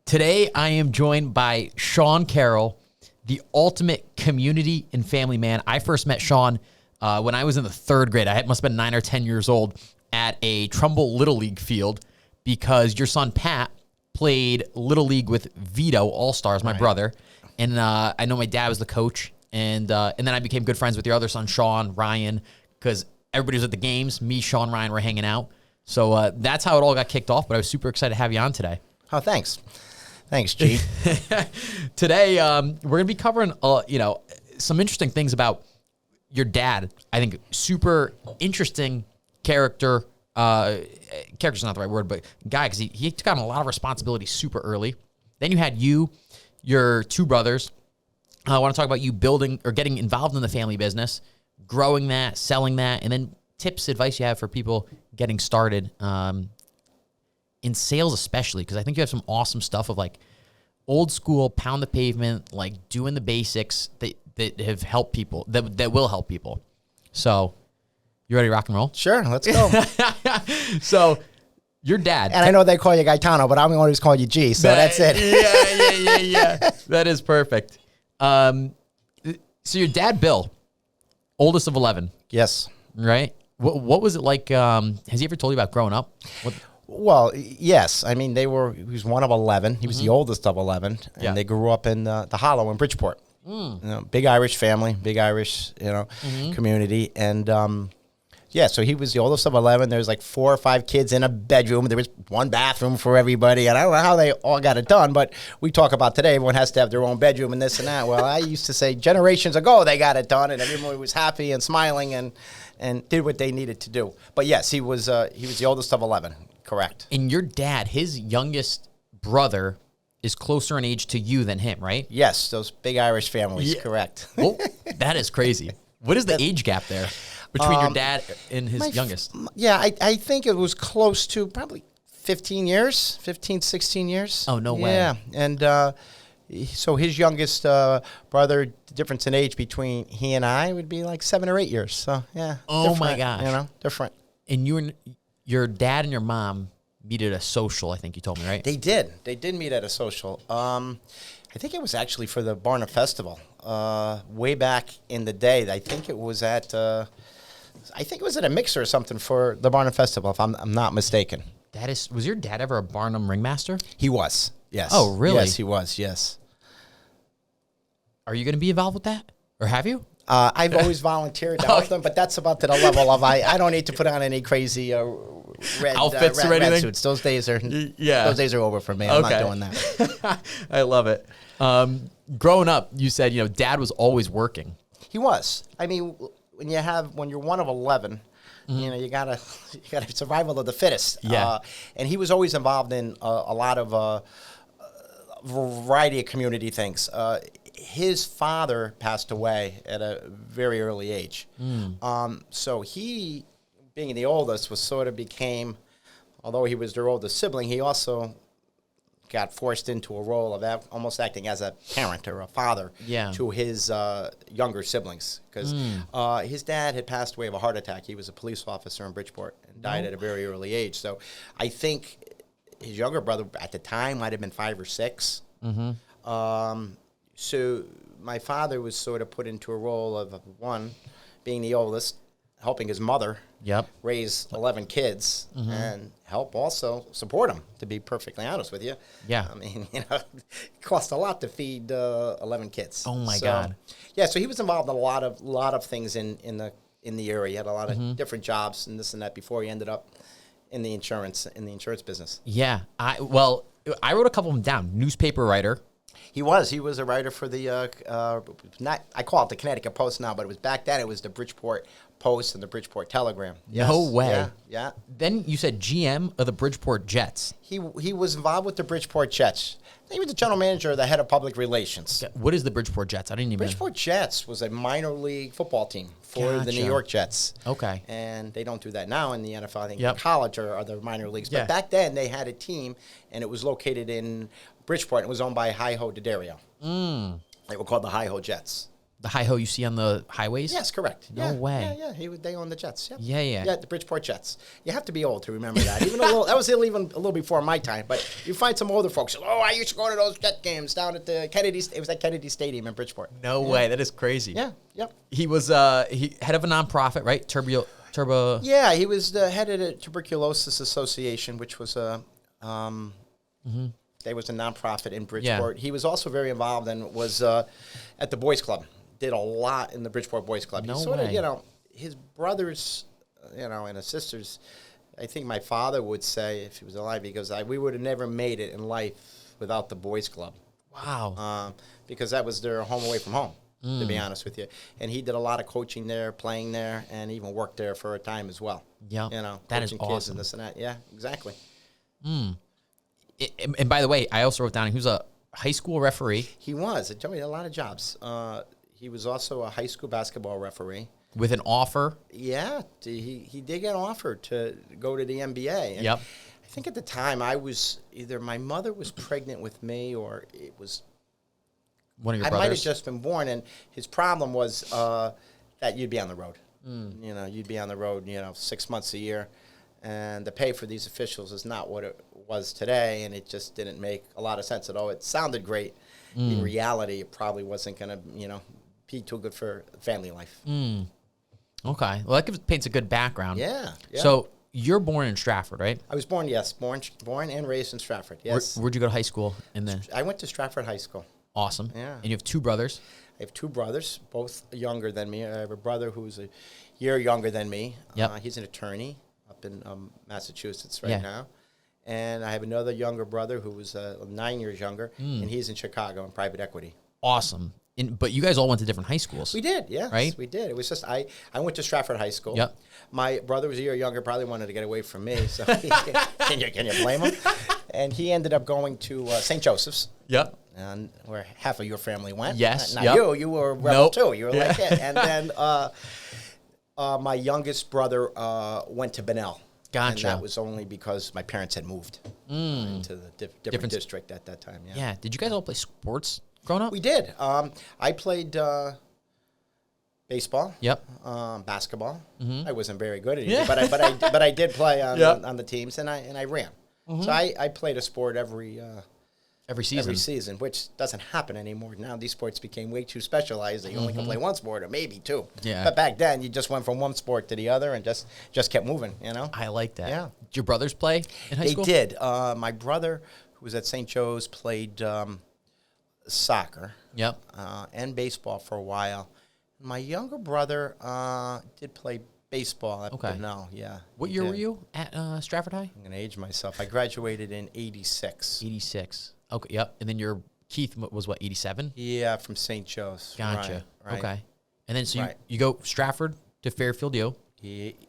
Today, I am joined by Sean Carroll, the ultimate community and family man. I first met Sean when I was in the third grade. I must have been 9 or 10 years old at a Trumbull Little League field because your son, Pat, played Little League with Vito All-Stars, my brother. And I know my dad was the coach. And then I became good friends with your other son, Sean, Ryan, because everybody was at the games. Me, Sean, Ryan were hanging out. So that's how it all got kicked off. But I was super excited to have you on today. Oh, thanks. Thanks, G. Today, we're going to be covering, some interesting things about your dad. I think super interesting character. Character's not the right word, but guy, because he took on a lot of responsibility super early. Then you had your two brothers. I want to talk about you building or getting involved in the family business, growing that, selling that, and then tips, advice you have for people getting started in sales especially, because I think you have some awesome stuff of like old school, pound the pavement, like doing the basics that have helped people, that will help people. So you ready to rock and roll? Sure, let's go. So your dad. And I know they call you Gaetano, but I'm the one who's called you G, so that's it. Yeah. That is perfect. So your dad, Bill, oldest of 11. Yes. Right? What was it like? Has he ever told you about growing up? Well, yes. I mean, he was one of 11. He was the oldest of 11, and they grew up in the Hollow in Bridgeport. Big Irish family, big Irish, community. And, so he was the oldest of 11. There's like 4 or 5 kids in a bedroom. There was one bathroom for everybody. And I don't know how they all got it done, but we talk about today, everyone has to have their own bedroom and this and that. Well, I used to say generations ago they got it done, and everyone was happy and smiling and did what they needed to do. But yes, he was the oldest of 11. Correct. And your dad, his youngest brother, is closer in age to you than him, right? Yes, those big Irish families. Yeah. Correct. Well, that is crazy. What is the age gap there between your dad and his youngest? I think it was close to probably 15 years, 15, 16 years. Oh, no way. Yeah, and so his youngest brother, the difference in age between he and I would be like 7 or 8 years. So, yeah. Oh, my gosh. Different. And your dad and your mom meet at a social, I think you told me, right? They did. They did meet at a social. I think it was actually for the Barnum Festival way back in the day. I think it was at a mixer or something for the Barnum Festival, if I'm not mistaken. Was your dad ever a Barnum ringmaster? He was, yes. Oh, really? Yes, he was, yes. Are you going to be involved with that? Or have you? I've always volunteered to help them, but that's about to the level of I don't need to put on any crazy red outfits or anything. Red suits. Those days are over for me. I'm not doing that. I love it. Growing up, you said dad was always working. He was. I mean, when you're one of 11, you gotta survival of the fittest. Yeah. And he was always involved in a lot of variety of community things. His father passed away at a very early age. So he, being the oldest, became, although he was their oldest sibling, he also got forced into a role of almost acting as a parent or a father to his younger siblings. Because his dad had passed away of a heart attack. He was a police officer in Bridgeport and died at a very early age. So I think his younger brother at the time might have been 5 or 6. So my father was sort of put into a role of, one, being the oldest, helping his mother raise 11 kids and help also support them, to be perfectly honest with you. Yeah. I mean, it cost a lot to feed 11 kids. Oh, my God. Yeah, so he was involved in a lot of things in the area. He had a lot of different jobs and this and that before he ended up in the insurance business. Yeah. I wrote a couple of them down. Newspaper writer. He was a writer for the, I call it the Connecticut Post now, but it was back then it was the Bridgeport Post and the Bridgeport Telegram. Yes. No way. Yeah. Then you said GM of the Bridgeport Jets. He was involved with the Bridgeport Jets. He was the general manager, the head of public relations. What is the Bridgeport Jets? I didn't even know. Bridgeport Jets was a minor league football team for the New York Jets. Okay. And they don't do that now in the NFL. I think college are the minor leagues. But back then they had a team, and it was located in Bridgeport. It was owned by Hi-Ho D'Addario. They were called the Hi-Ho Jets. The hi-ho you see on the highways? Yes, correct. No way. Yeah. They owned the Jets. Yep. Yeah. Yeah, the Bridgeport Jets. You have to be old to remember that. That was even a little before my time. But you find some older folks. Oh, I used to go to those Jet games down at the Kennedy. It was at Kennedy Stadium in Bridgeport. No way. That is crazy. Yeah. Yep. He was he head of a nonprofit, right? Turbo. Yeah, he was the head of the Tuberculosis Association, which was a they was a nonprofit in Bridgeport. Yeah. He was also very involved and was at the Boys Club. Did a lot in the Bridgeport Boys Club. No He sort way. of, his brothers, and his sisters. I think my father would say, if he was alive, because we would have never made it in life without the Boys Club. Wow. Because that was their home away from home, to be honest with you. And he did a lot of coaching there, playing there, and even worked there for a time as well. Yeah. That is coaching kids awesome. and this and that. Yeah, exactly. And by the way, I also wrote down he was a high school referee He was. It told me a lot of jobs. He was also a high school basketball referee. with an offer. Yeah, he did get offered to go to the NBA. And Yep. I think at the time I was either my mother was pregnant with me or it was One of your I might have brothers. just been born. And his problem was that you'd be on the road. You'd be on the road, 6 months a year. And the pay for these officials is not what it was today, and it just didn't make a lot of sense at all. It sounded great. In reality, it probably wasn't going to, be too good for family life. Okay. Well, that paints a good background. Yeah. So you're born in Stratford, right? I was born and raised in Stratford, yes. Where'd you go to high school? I went to Stratford High School. Awesome. Yeah. And you have two brothers. I have two brothers, both younger than me. I have a brother who's a year younger than me. Yep. He's an attorney up in Massachusetts now. And I have another younger brother who was 9 years younger, and he's in Chicago in private equity. Awesome. But you guys all went to different high schools. We did, yes. Right? We did. It was just, I went to Stratford High School. Yep. My brother was a year younger, probably wanted to get away from me, so can you blame him? And he ended up going to St. Joseph's. Yep. And where half of your family went. Yes. Not yep. you were a rebel too. You were like it. And then my youngest brother went to Bunnell. Gotcha. And that was only because my parents had moved into the different district at that time. Yeah. Did you guys all play sports growing up? We did. I played baseball. Yep. Basketball. I wasn't very good at it, Yeah. but I did play on, Yep. on the teams, and I ran. So I played a sport every season, which doesn't happen anymore. Now these sports became way too specialized. That you only can play one sport or maybe two. Yeah. But back then, you just went from one sport to the other and just kept moving. I like that. Yeah. Did your brothers play in high They school? did. My brother, who was at St. Joe's, played soccer. Yep. And baseball for a while. My younger brother did play baseball at Bunnell. Yeah. What year were you at Stratford High? I'm going to age myself. I graduated in 86. 86. Okay, yep. And then your Keith was what, 87? Yeah, from St. Joe's. Gotcha. Right. Okay. And then so Right. you go Stratford to Fairfield,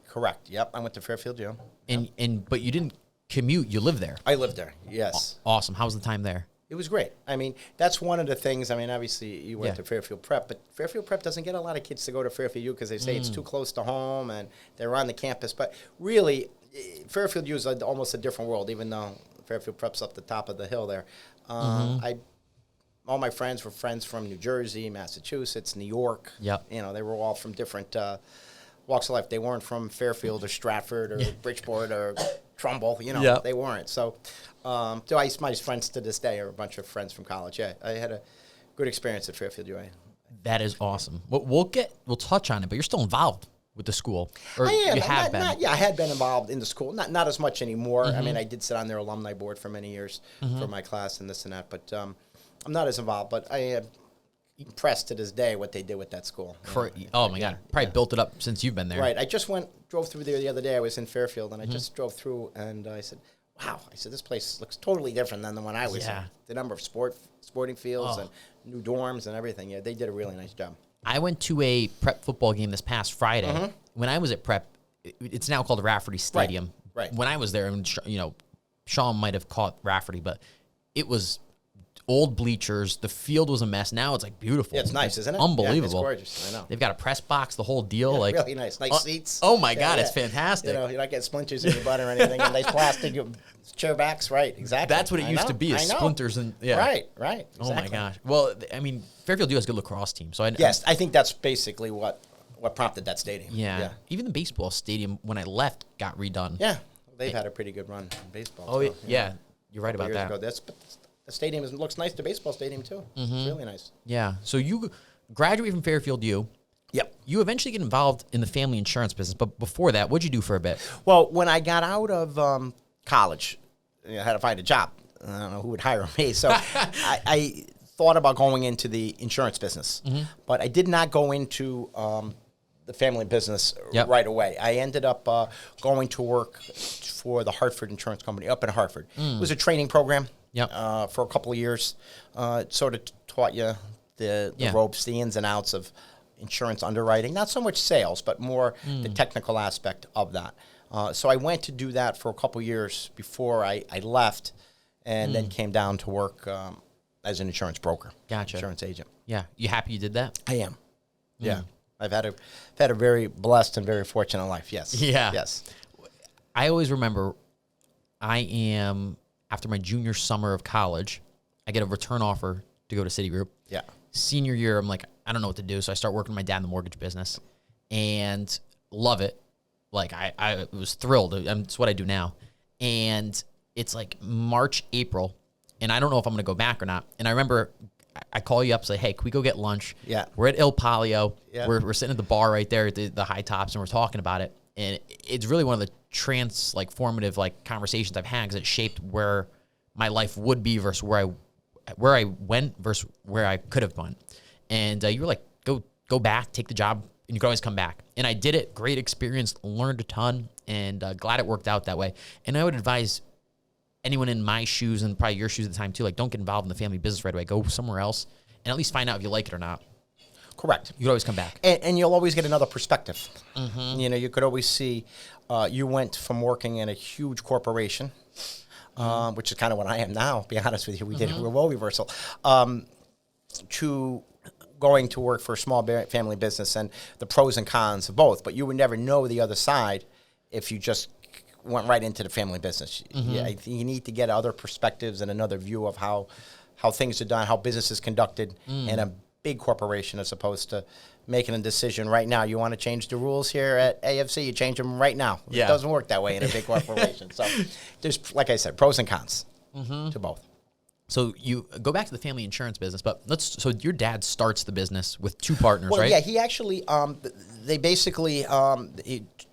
Correct. Yep, I went to Fairfield, but you didn't commute. You lived there. I lived there, yes. Awesome. How was the time there? It was great. I mean, that's one of the things. I mean, obviously, you went Yeah. to Fairfield Prep, but Fairfield Prep doesn't get a lot of kids to go to Fairfield U because they say it's too close to home and they're on the campus. But really, Fairfield U is almost a different world, even though Fairfield Prep's up the top of the hill there. All my friends were friends from New Jersey, Massachusetts, New York. Yep. They were all from different walks of life. They weren't from Fairfield or Stratford or Bridgeport or Trumbull. Yep. They weren't. So, my friends to this day are a bunch of friends from college. Yeah, I had a good experience at Fairfield UA. That is awesome. We'll touch on it, but you're still involved with the school. Or I am. you have been. I had been involved in the school. Not as much anymore. I mean, I did sit on their alumni board for many years for my class and this and that. But I'm not as involved. But I am impressed to this day what they did with that school. Oh, my God. Probably built it up since you've been there. Right. I just drove through there the other day. I was in Fairfield, and I just drove through, and I said, wow. I said, this place looks totally different than the one I was in. The number of sporting fields and new dorms and everything. Yeah, they did a really nice job. I went to a prep football game this past Friday. When I was at prep, it's now called Rafferty Stadium. Right. When I was there, Sean might have caught Rafferty, but it was old bleachers. The field was a mess. Now it's like beautiful. Yeah, it's nice, isn't it? Unbelievable. Yeah, it's gorgeous. I know. They've got a press box, the whole deal. Yeah, like really nice. Nice seats. Oh my God, it's fantastic. You know, you're not getting splinters in your butt or anything. And nice plastic chair backs, right? Exactly. That's what it used to be, is splinters and Right. Exactly. Oh my gosh. Well, I mean, Fairfield has a good lacrosse team, so yes, I think that's basically what prompted that stadium. Yeah. Even the baseball stadium, when I left, got redone. Yeah, they've had a pretty good run in baseball. Oh, too, yeah. You're right about that. Ago. But the stadium looks nice. The baseball stadium too. It's really nice. Yeah. So you graduate from Fairfield U. Yep. You eventually get involved in the family insurance business, but before that, what'd you do for a bit? Well, when I got out of college, I had to find a job. I don't know who would hire me, so I thought about going into the insurance business, but I did not go into the family business right away. I ended up going to work for the Hartford Insurance Company up in Hartford. It was a training program for a couple of years. It sort of taught you the ropes, the ins and outs of insurance underwriting. Not so much sales, but more the technical aspect of that. So I went to do that for a couple of years before I left, and then came down to work as an insurance broker. Gotcha. Insurance agent. Yeah. You happy you did that? I am. Yeah. I've had a very blessed and very fortunate life. Yes. Yeah. Yes. I always remember after my junior summer of college, I get a return offer to go to Citigroup. Yeah. Senior year, I'm like, I don't know what to do. So I start working with my dad in the mortgage business and love it. Like I was thrilled. It's what I do now. And it's like March, April, and I don't know if I'm going to go back or not. And I remember I call you up, say, hey, can we go get lunch? Yeah. We're at Il Palio. Yeah. We're sitting at the bar right there at the High Tops, and we're talking about it. And it's really one of the formative conversations I've had, because it shaped where my life would be versus where I went versus where I could have gone. And you were like, go back, take the job, and you can always come back. And I did it. Great experience, learned a ton, and glad it worked out that way. And I would advise anyone in my shoes, and probably your shoes at the time too, like, don't get involved in the family business right away. Go somewhere else and at least find out if you like it or not. Correct. You could always come back. And you'll always get another perspective. You know, you could always see, you went from working in a huge corporation, which is kind of what I am now, to be honest with you. We did a role reversal, to going to work for a small family business, and the pros and cons of both. But you would never know the other side if you just went right into the family business. You need to get other perspectives and another view of how things are done, how business is conducted in a big corporation, as opposed to making a decision right now. You want to change the rules here at AFC, you change them right now. Yeah. It doesn't work that way in a big corporation. So there's, like I said, pros and cons to both. So you go back to the family insurance business, but so your dad starts the business with two partners, Well, right? yeah, he actually, they basically,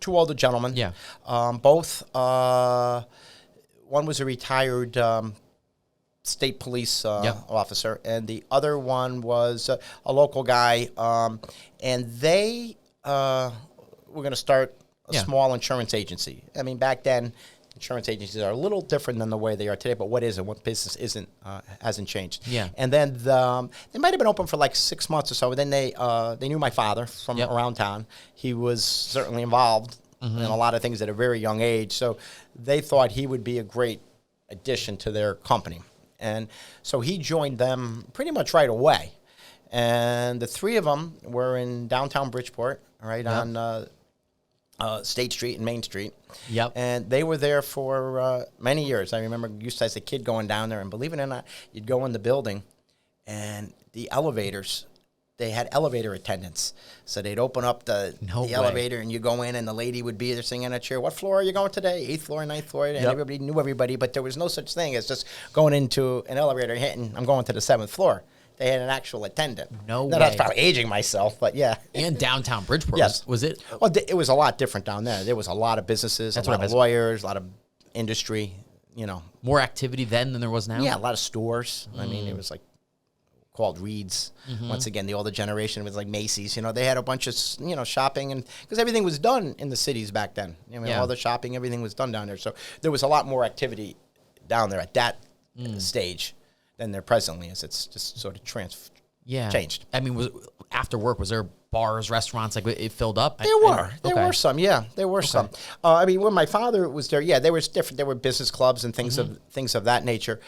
two older gentlemen. Yeah. Both, one was a retired state police officer, and the other one was a local guy, and they were going to start a small insurance agency. I mean, back then, insurance agencies are a little different than the way they are today, but what business isn't, hasn't changed. Yeah. And then they might have been open for like 6 months or so. And then they knew my father from around town. He was certainly involved in a lot of things at a very young age. So they thought he would be a great addition to their company. And so he joined them pretty much right away. And the three of them were in downtown Bridgeport, right on State Street and Main Street. Yep. And they were there for many years. I remember used to, as a kid, going down there, and believe it or not, you'd go in the building, and the elevators, they had elevator attendants. So they'd open up the elevator, and you go in, and the lady would be there singing at chair. What floor are you going today? 8th floor, 9th floor. And everybody knew everybody, but there was no such thing as just going into an elevator, hitting, I'm going to the 7th floor. They had an actual attendant. No way. That's probably aging myself, but yeah. And downtown Bridgeport, was it? Well, it was a lot different down there. There was a lot of businesses, a lot of lawyers, a lot of industry, you know. More activity then than there was now? Yeah, a lot of stores. I mean, it was like called Reed's. Once again, the older generation was like Macy's. You know, they had a bunch of, shopping, and because everything was done in the cities back then. All the shopping, everything was done down there. So there was a lot more activity down there at that stage than there presently is. It's just sort of changed. I mean, after work, was there bars, restaurants, like it filled up? There were some, yeah. There were some. I mean, when my father was there, there was different. There were business clubs and things of that nature.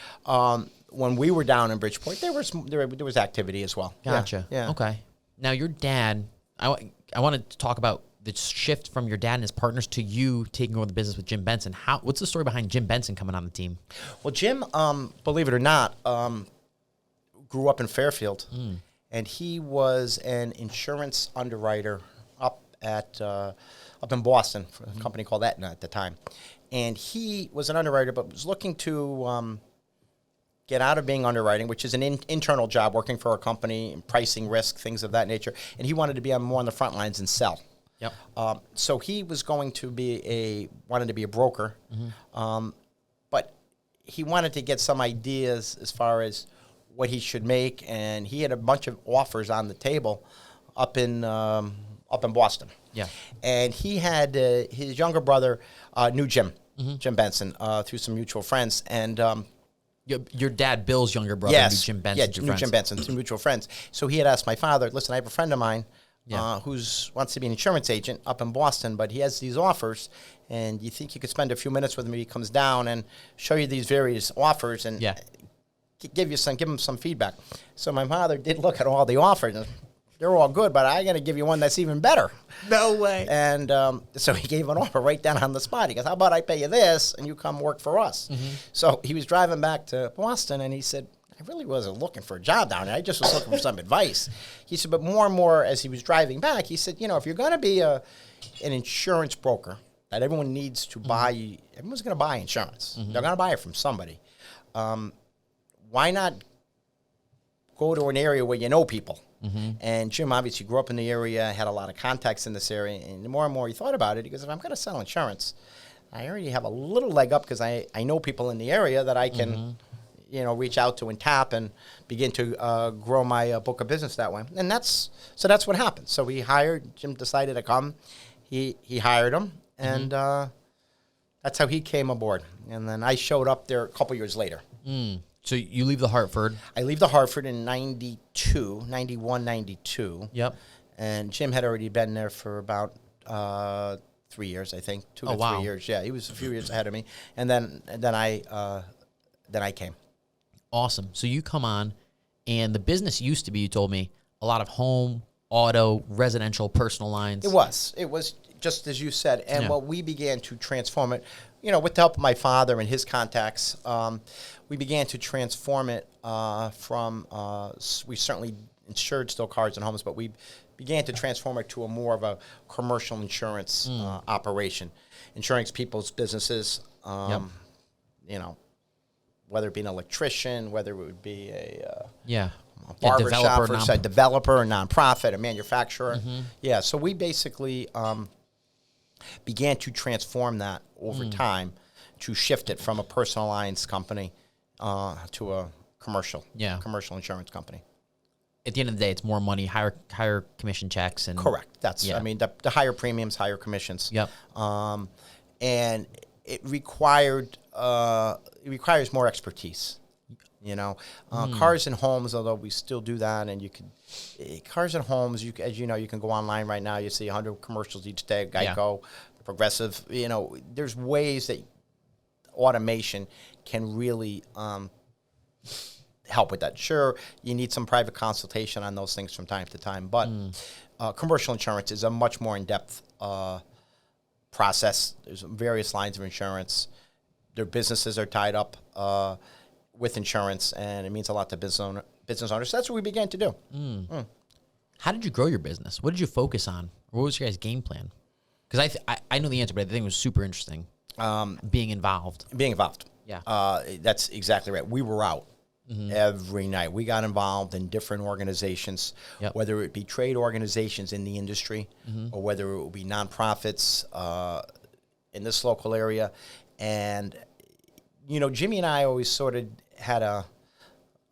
when we were down in Bridgeport, there was activity as well. Gotcha. Yeah. Okay. Now your dad, I wanted to talk about the shift from your dad and his partners to you taking over the business with Jim Benson. What's the story behind Jim Benson coming on the team? Well, Jim, believe it or not, grew up in Fairfield, and he was an insurance underwriter up in Boston for a company called Aetna at the time. And he was an underwriter, but was looking to get out of being underwriting, which is an internal job, working for a company, pricing risk, things of that nature. And he wanted to be more on the front lines and sell. Yep. So he was going to wanted to be a broker, but he wanted to get some ideas as far as what he should make, and he had a bunch of offers on the table up in Boston. Yeah. And he had his younger brother knew Jim Benson through some mutual friends, and your dad, Bill's younger brother, knew Jim Benson. Yeah, knew Jim Benson through mutual friends. So he had asked my father, "Listen, I have a friend of mine who wants to be an insurance agent up in Boston, but he has these offers, and you think you could spend a few minutes with him? He comes down and show you these various offers and give him some feedback." So my father did look at all the offers, and they're all good, but I'm going to give you one that's even better. No way. And so he gave an offer right down on the spot. He goes, "How about I pay you this and you come work for us?" So he was driving back to Boston, and he said, "I really wasn't looking for a job down there. I just was looking for some advice." He said, but more and more as he was driving back, he said, if you're going to be an insurance broker that everyone needs to buy, everyone's going to buy insurance. They're going to buy it from somebody. Why not go to an area where you know people? And Jim obviously grew up in the area, had a lot of contacts in this area, and the more and more he thought about it, he goes, if I'm going to sell insurance, I already have a little leg up because I know people in the area that I can reach out to and tap and begin to grow my book of business that way. And that's what happened. So Jim decided to come. He hired him, and that's how he came aboard. And then I showed up there a couple years later. So you leave the Hartford. I leave the Hartford in 91, 92. Yep. And Jim had already been there for about 3 years, I think. 2 to 3 years. Yeah, he was a few years ahead of me. And then I came. Awesome. So you come on, and the business used to be, you told me, a lot of home, auto, residential, personal lines. It was just as you said. And what we began to transform it, with the help of my father and his contacts, we began to transform it from, we certainly insured still cars and homes, but we began to transform it to a more of a commercial insurance operation, insuring people's businesses, whether it be an electrician, whether it would be a barbershop, or a developer, a nonprofit, a manufacturer. Yeah, so we basically began to transform that over time to shift it from a personal lines company to a commercial insurance company. At the end of the day, it's more money, higher commission checks, and correct. That's the higher premiums, higher commissions. Yep. And it requires more expertise. Cars and homes, although we still do that, and cars and homes, as you know, you can go online right now. You see 100 commercials each day. Geico, Progressive. There's ways that automation can really help with that. Sure, you need some private consultation on those things from time to time, but commercial insurance is a much more in-depth process. There's various lines of insurance. Their businesses are tied up with insurance, and it means a lot to business owners. So that's what we began to do. How did you grow your business? What did you focus on? What was your guys' game plan? Because I know the answer, but I think it was super interesting. Being involved. Yeah. That's exactly right. We were out every night. We got involved in different organizations, whether it be trade organizations in the industry or whether it would be nonprofits in this local area. And, Jimmy and I always sort of had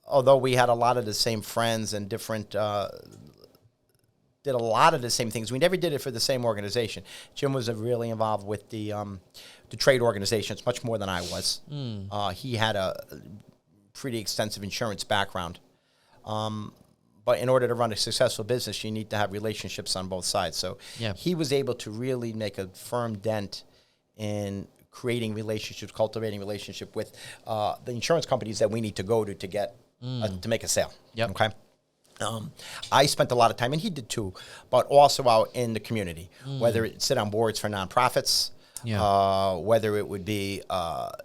although we had a lot of the same friends and different, did a lot of the same things. We never did it for the same organization. Jim was really involved with the trade organizations much more than I was. He had a pretty extensive insurance background. But in order to run a successful business, you need to have relationships on both sides. So he was able to really make a firm dent in creating relationships, cultivating relationship with the insurance companies that we need to go to get to make a sale. Yep. Okay. I spent a lot of time, and he did too, but also out in the community, whether it sit on boards for nonprofits, whether it would be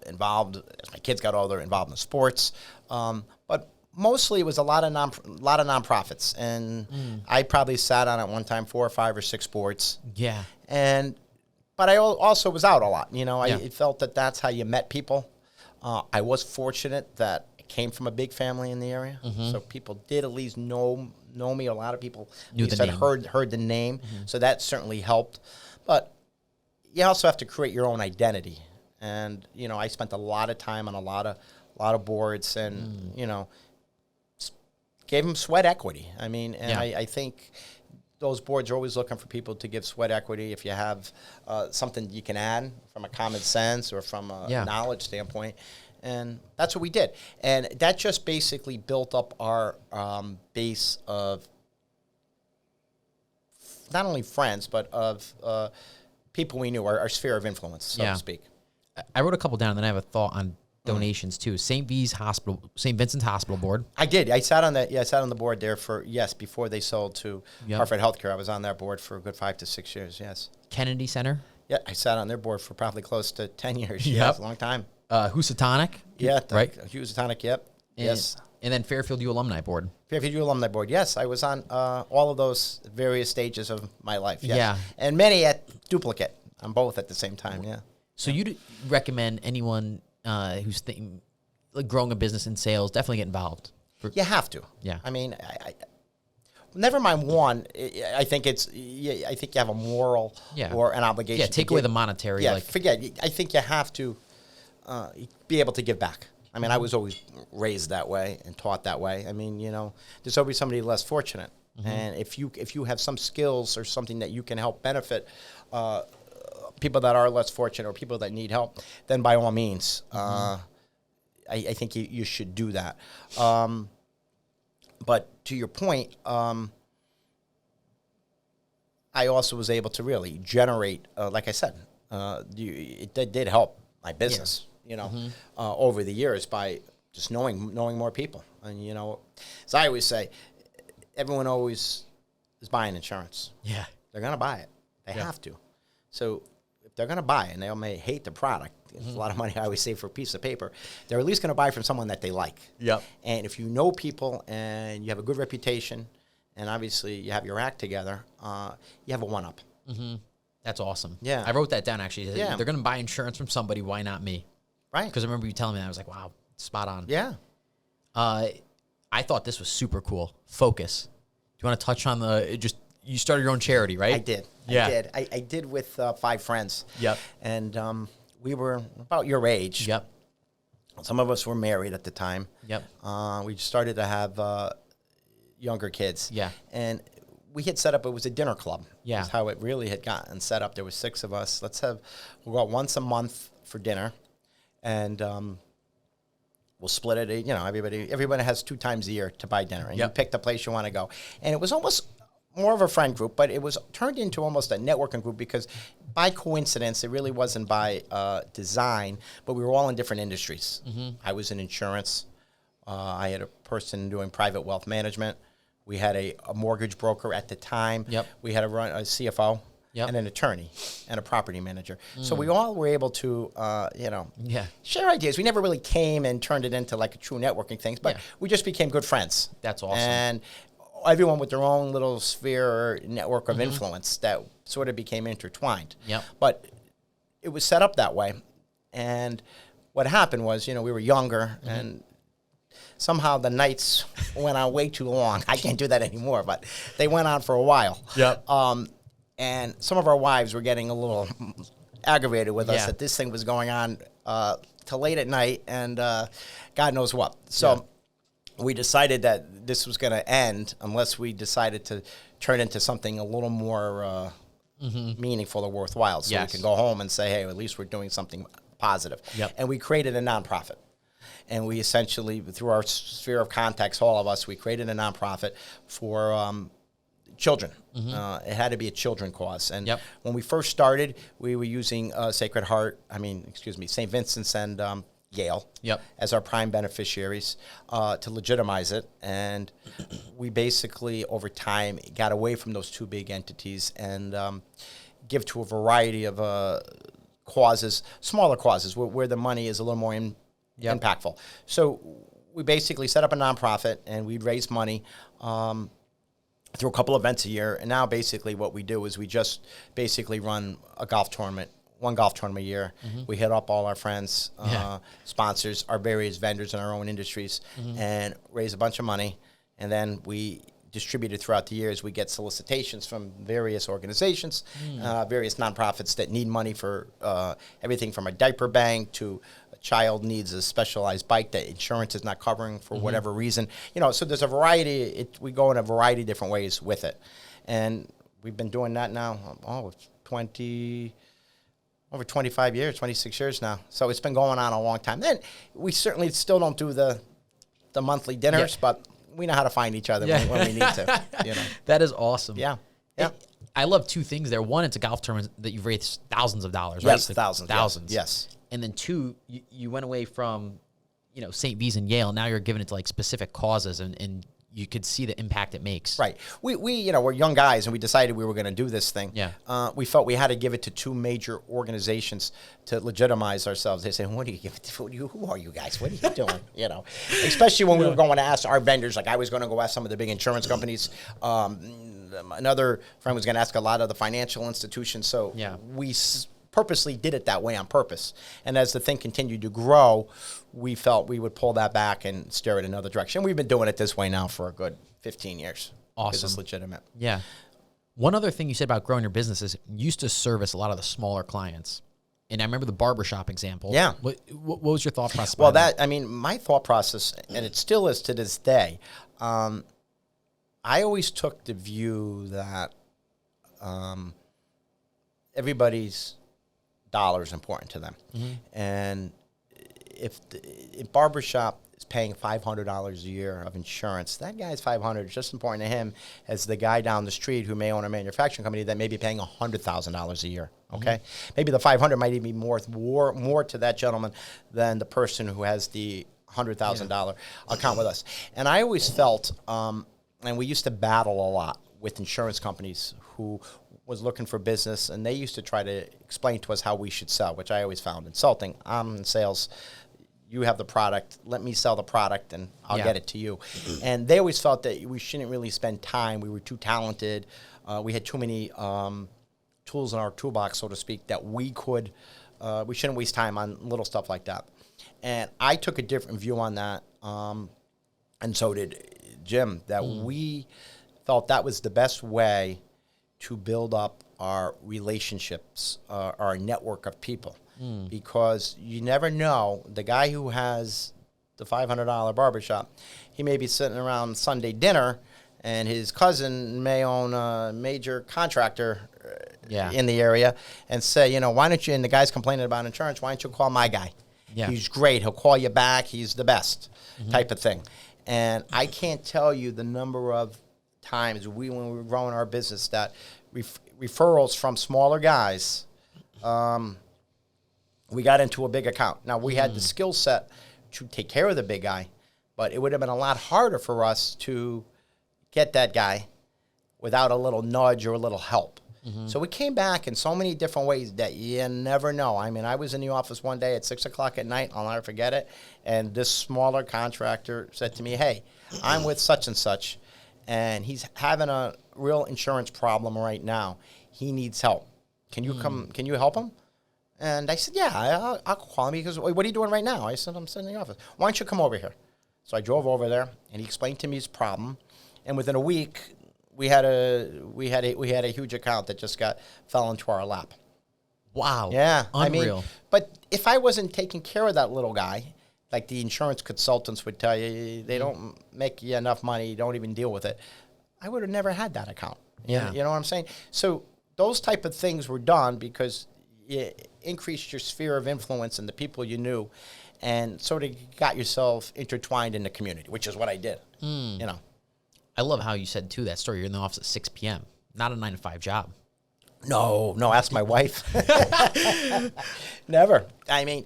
involved, as my kids got older, involved in sports, but mostly it was a lot of nonprofits, and I probably sat on at one time 4 or 5 or 6 boards. Yeah. But I also was out a lot. I felt that that's how you met people. I was fortunate that I came from a big family in the area, so people did at least know me. A lot of people heard the name, so that certainly helped. But you also have to create your own identity, and I spent a lot of time on a lot of boards, and gave them sweat equity. I mean, and I think those boards are always looking for people to give sweat equity. If you have something you can add from a common sense or from a knowledge standpoint. And that's what we did. And that just basically built up our base of not only friends, but of people we knew, our sphere of influence, so to speak. I wrote a couple down, and then I have a thought on donations too. St. Vincent's Hospital Board. I did. I sat on the board there before they sold to Hartford Healthcare. I was on that board for a good 5 to 6 years. Yes. Kennedy Center. Yeah, I sat on their board for probably close to 10 years. Yes, a long time. Housatonic. Yeah, right. Housatonic. Yep. Yes. And then Fairfield U Alumni Board. Fairfield U Alumni Board. Yes, I was on all of those various stages of my life. Yes. Yeah. And many at duplicate on both at the same time. Yeah. So you'd recommend anyone who's growing a business in sales definitely get involved? You have to. Yeah. I mean, never mind one. I think you have a moral or an obligation. Yeah. Take away the monetary. Yeah. Forget. I think you have to be able to give back. I mean, I was always raised that way and taught that way. I mean, there's always somebody less fortunate, and if you have some skills or something that you can help benefit people that are less fortunate or people that need help, then by all means, I think you should do that. But to your point, I also was able to really generate, like I said, it did help my business. Over the years by just knowing more people. And, as I always say, everyone always is buying insurance. Yeah. They're going to buy it. They have to. So if they're going to buy it, and they may hate the product, it's a lot of money I always save for a piece of paper, they're at least going to buy from someone that they like. Yep. And if you know people and you have a good reputation, and obviously you have your act together, you have a one-up. Mm-hmm. That's awesome. Yeah. I wrote that down, actually. Yeah. They're going to buy insurance from somebody. Why not me? Right. Because I remember you telling me that. I was like, wow, spot on. Yeah. I thought this was super cool. Focus. Do you want to touch on you started your own charity, right? I did. Yeah. I did. I did with 5 friends. Yep. And we were about your age. Yep. Some of us were married at the time. Yep. We started to have younger kids. Yeah. And we had set up, it was a dinner club. Yeah. That's how it really had gotten set up. There was 6 of us. We'll go out once a month for dinner. And we'll split it. Everybody has 2 times a year to buy dinner. And you pick the place you want to go. And it was almost more of a friend group, but it was turned into almost a networking group because by coincidence, it really wasn't by design, but we were all in different industries. Mm-hmm. I was in insurance. I had a person doing private wealth management. We had a mortgage broker at the time. Yep. We had a CFO. Yep. And an attorney and a property manager. So we all were able to, share ideas. We never really came and turned it into like a true networking thing, but we just became good friends. That's awesome. And everyone with their own little sphere or network of influence that sort of became intertwined. Yep. But it was set up that way. And what happened was, we were younger and somehow the nights went on way too long. I can't do that anymore, but they went on for a while. Yep. And some of our wives were getting a little aggravated with us that this thing was going on till late at night and God knows what. So we decided that this was going to end unless we decided to turn into something a little more meaningful or worthwhile. So we can go home and say, hey, at least we're doing something positive. Yep. And we created a nonprofit. And we essentially, through our sphere of contacts, all of us, we created a nonprofit for children. It had to be a children cause. And Yep. when we first started, we were using St. Vincent's and Yale Yep. as our prime beneficiaries to legitimize it. And we basically, over time, got away from those two big entities and give to a variety of causes, smaller causes, where the money is a little more impactful. So we basically set up a nonprofit, and we'd raise money through a couple events a year. And now basically what we do is we just basically run a golf tournament, one golf tournament a year. We hit up all our friends, sponsors, our various vendors in our own industries, and raise a bunch of money. And then we distribute it throughout the years. We get solicitations from various organizations, various nonprofits that need money for everything from a diaper bank to a child needs a specialized bike that insurance is not covering for whatever reason. So there's a variety. We go in a variety of different ways with it. And we've been doing that now, over 25 years, 26 years now. So it's been going on a long time. Then we certainly still don't do the monthly dinners, but we know how to find each other when we need to. That is awesome. Yeah. I love two things there. One, it's a golf tournament that you've raised thousands of dollars, right? Yes, thousands. Yes. And then two, you went away from, St. V's and Yale. Now you're giving it to like specific causes, and you could see the impact it makes. Right. We're young guys, and we decided we were going to do this thing. Yeah. We felt we had to give it to two major organizations to legitimize ourselves. They said, "What do you give it to? Who are you guys? What are you doing?" Especially when we were going to ask our vendors. Like I was going to go ask some of the big insurance companies. Another friend was going to ask a lot of the financial institutions. So we purposely did it that way on purpose. And as the thing continued to grow, we felt we would pull that back and steer it another direction. We've been doing it this way now for a good 15 years. Awesome. It's legitimate. Yeah. One other thing you said about growing your business is you used to service a lot of the smaller clients. And I remember the barbershop example. Yeah. What was your thought process? Well, my thought process, and it still is to this day, I always took the view that everybody's dollar is important to them. And if barbershop is paying $500 a year of insurance, that guy's $500 is just as important to him as the guy down the street who may own a manufacturing company that may be paying $100,000 a year. Okay, maybe the $500 might even be more to that gentleman than the person who has the $100,000 account with us. And I always felt, and we used to battle a lot with insurance companies who was looking for business, and they used to try to explain to us how we should sell, which I always found insulting. I'm in sales. You have the product. Let me sell the product, and I'll get it to you. And they always felt that we shouldn't really spend time. We were too talented. We had too many tools in our toolbox, so to speak, that we shouldn't waste time on little stuff like that. And I took a different view on that, and so did Jim, that we felt that was the best way to build up our relationships, our network of people. Because you never know, the guy who has the $500 barbershop, he may be sitting around Sunday dinner, and his cousin may own a major contractor in the area, and say, why don't you, and the guy's complaining about insurance, why don't you call my guy? He's great. He'll call you back. He's the best type of thing. And I can't tell you the number of times when we were growing our business that referrals from smaller guys, we got into a big account. Now, we had the skill set to take care of the big guy, but it would have been a lot harder for us to get that guy without a little nudge or a little help. So we came back in so many different ways that you never know. I mean, I was in the office one day at 6 o'clock at night. I'll never forget it. And this smaller contractor said to me, "Hey, I'm with such and such, and he's having a real insurance problem right now. He needs help. Can you come? Can you help him?" And I said, "Yeah, I'll call him." He goes, "What are you doing right now?" I said, "I'm sitting in the office." "Why don't you come over here?" So I drove over there, and he explained to me his problem. And within a week, we had a huge account that just fell into our lap. Wow. Yeah. Unreal. I mean, but if I wasn't taking care of that little guy, like the insurance consultants would tell you, they don't make you enough money, don't even deal with it, I would have never had that account. Yeah. You know what I'm saying? So those type of things were done because it increased your sphere of influence and the people you knew, and sort of got yourself intertwined in the community, which is what I did. I love how you said, too, that story. You're in the office at 6 p.m., not a 9-to-5 job. No, ask my wife. Never. I mean,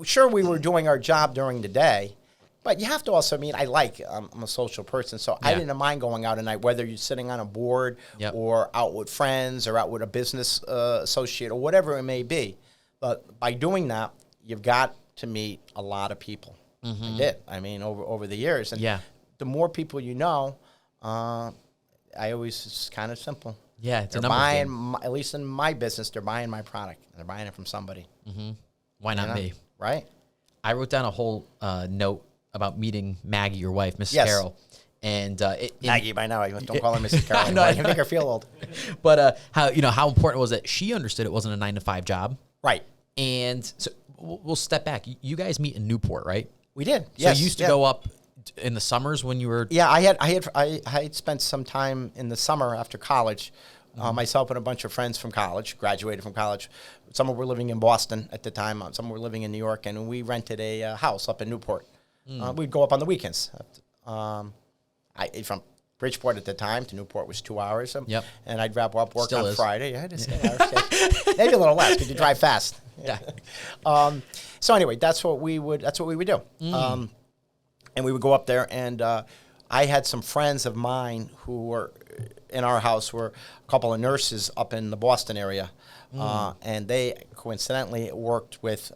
sure, we were doing our job during the day, but you have to also, I'm a social person, so I didn't mind going out at night, whether you're sitting on a board or out with friends or out with a business associate or whatever it may be. But by doing that, you've got to meet a lot of people. I did. I mean, over the years. And the more people you know, it's kind of simple. Yeah, it's they're a numbers buying, game. at least in my business, they're buying my product. They're buying it from somebody. Why not me? Right? I wrote down a whole note about meeting Maggie, your wife, Mrs. Carroll. And Maggie, by now, don't call her Mrs. Carroll. No, I make her feel old. But how important was that she understood it wasn't a 9-to-5 job, right? And so we'll step back. You guys meet in Newport, right? We did. So yes. you used to go up in the summers when you were. Yeah, I had spent some time in the summer after college. Myself and a bunch of friends from college, graduated from college. Some were living in Boston at the time. Some were living in New York, and we rented a house up in Newport. We'd go up on the weekends. From Bridgeport at the time to Newport was 2 hours. And I'd wrap up work Still on is. Friday. Yeah, just maybe a little less because you drive fast. Yeah. So anyway, that's what we would do. And we would go up there, and I had some friends of mine who were in our house, were a couple of nurses up in the Boston area, and they coincidentally worked with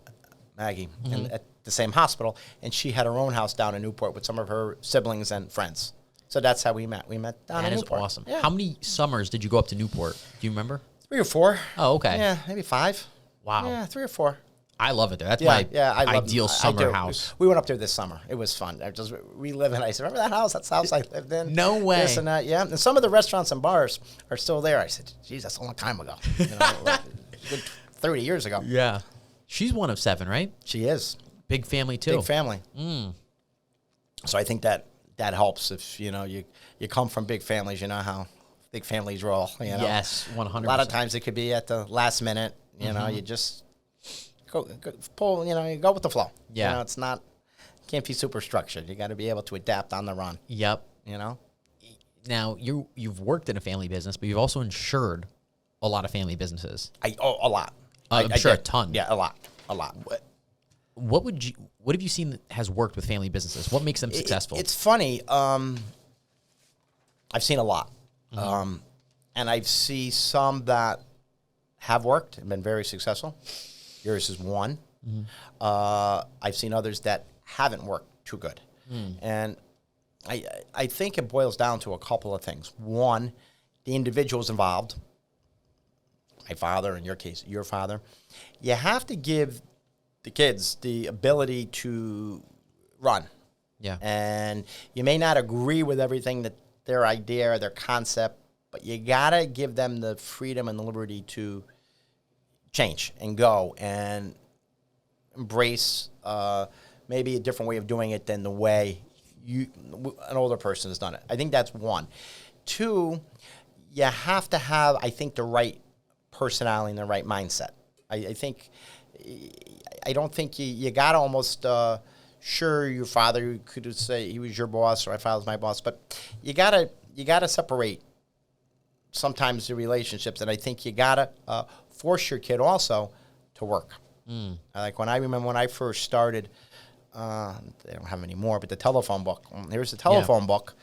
Maggie at the same hospital, and she had her own house down in Newport with some of her siblings and friends. So that's how we met. We met down in Newport. That is awesome. Yeah. How many summers did you go up to Newport? Do you remember? 3 or 4. Oh, okay. Yeah, maybe 5. Wow. Yeah, 3 or 4. I love it there. That's my I love ideal summer house. We went up there this summer. It was fun. I just reliving. I said, remember that house? That's the house I lived in. No way. This and that, yeah. And some of the restaurants and bars are still there. I said, geez, that's a long time ago. Good 30 years ago. Yeah. She's one of 7, right? She is. Big family, too. Big family. So I think that helps if, you come from big families. You know how big families roll. Yes, 100%. A lot of times it could be at the last minute. You just... Go pull, you go with the flow. Yeah. It's not, can't be super structured. You got to be able to adapt on the run. Yep. Now, you've worked in a family business, but you've also insured a lot of family businesses. A lot. I'm sure a ton. Yeah, a lot. What have you seen that has worked with family businesses? What makes them successful? It's funny. I've seen a lot. And I see some that have worked and been very successful. Yours is one. I've seen others that haven't worked too good. And I think it boils down to a couple of things. One, the individuals involved, my father, in your case, your father. You have to give the kids the ability to run. Yeah. And you may not agree with everything that their idea or their concept, but you got to give them the freedom and the liberty to change and go and embrace maybe a different way of doing it than the way an older person has done it. I think that's one. 2, you have to have, I think, the right personality and the right mindset. I don't think you got to almost, sure, your father could say he was your boss or my father's my boss, but you got to separate sometimes the relationships, and I think you got to force your kid also to work. Like I remember when I first started, they don't have any more, but the telephone book. Here's the telephone book.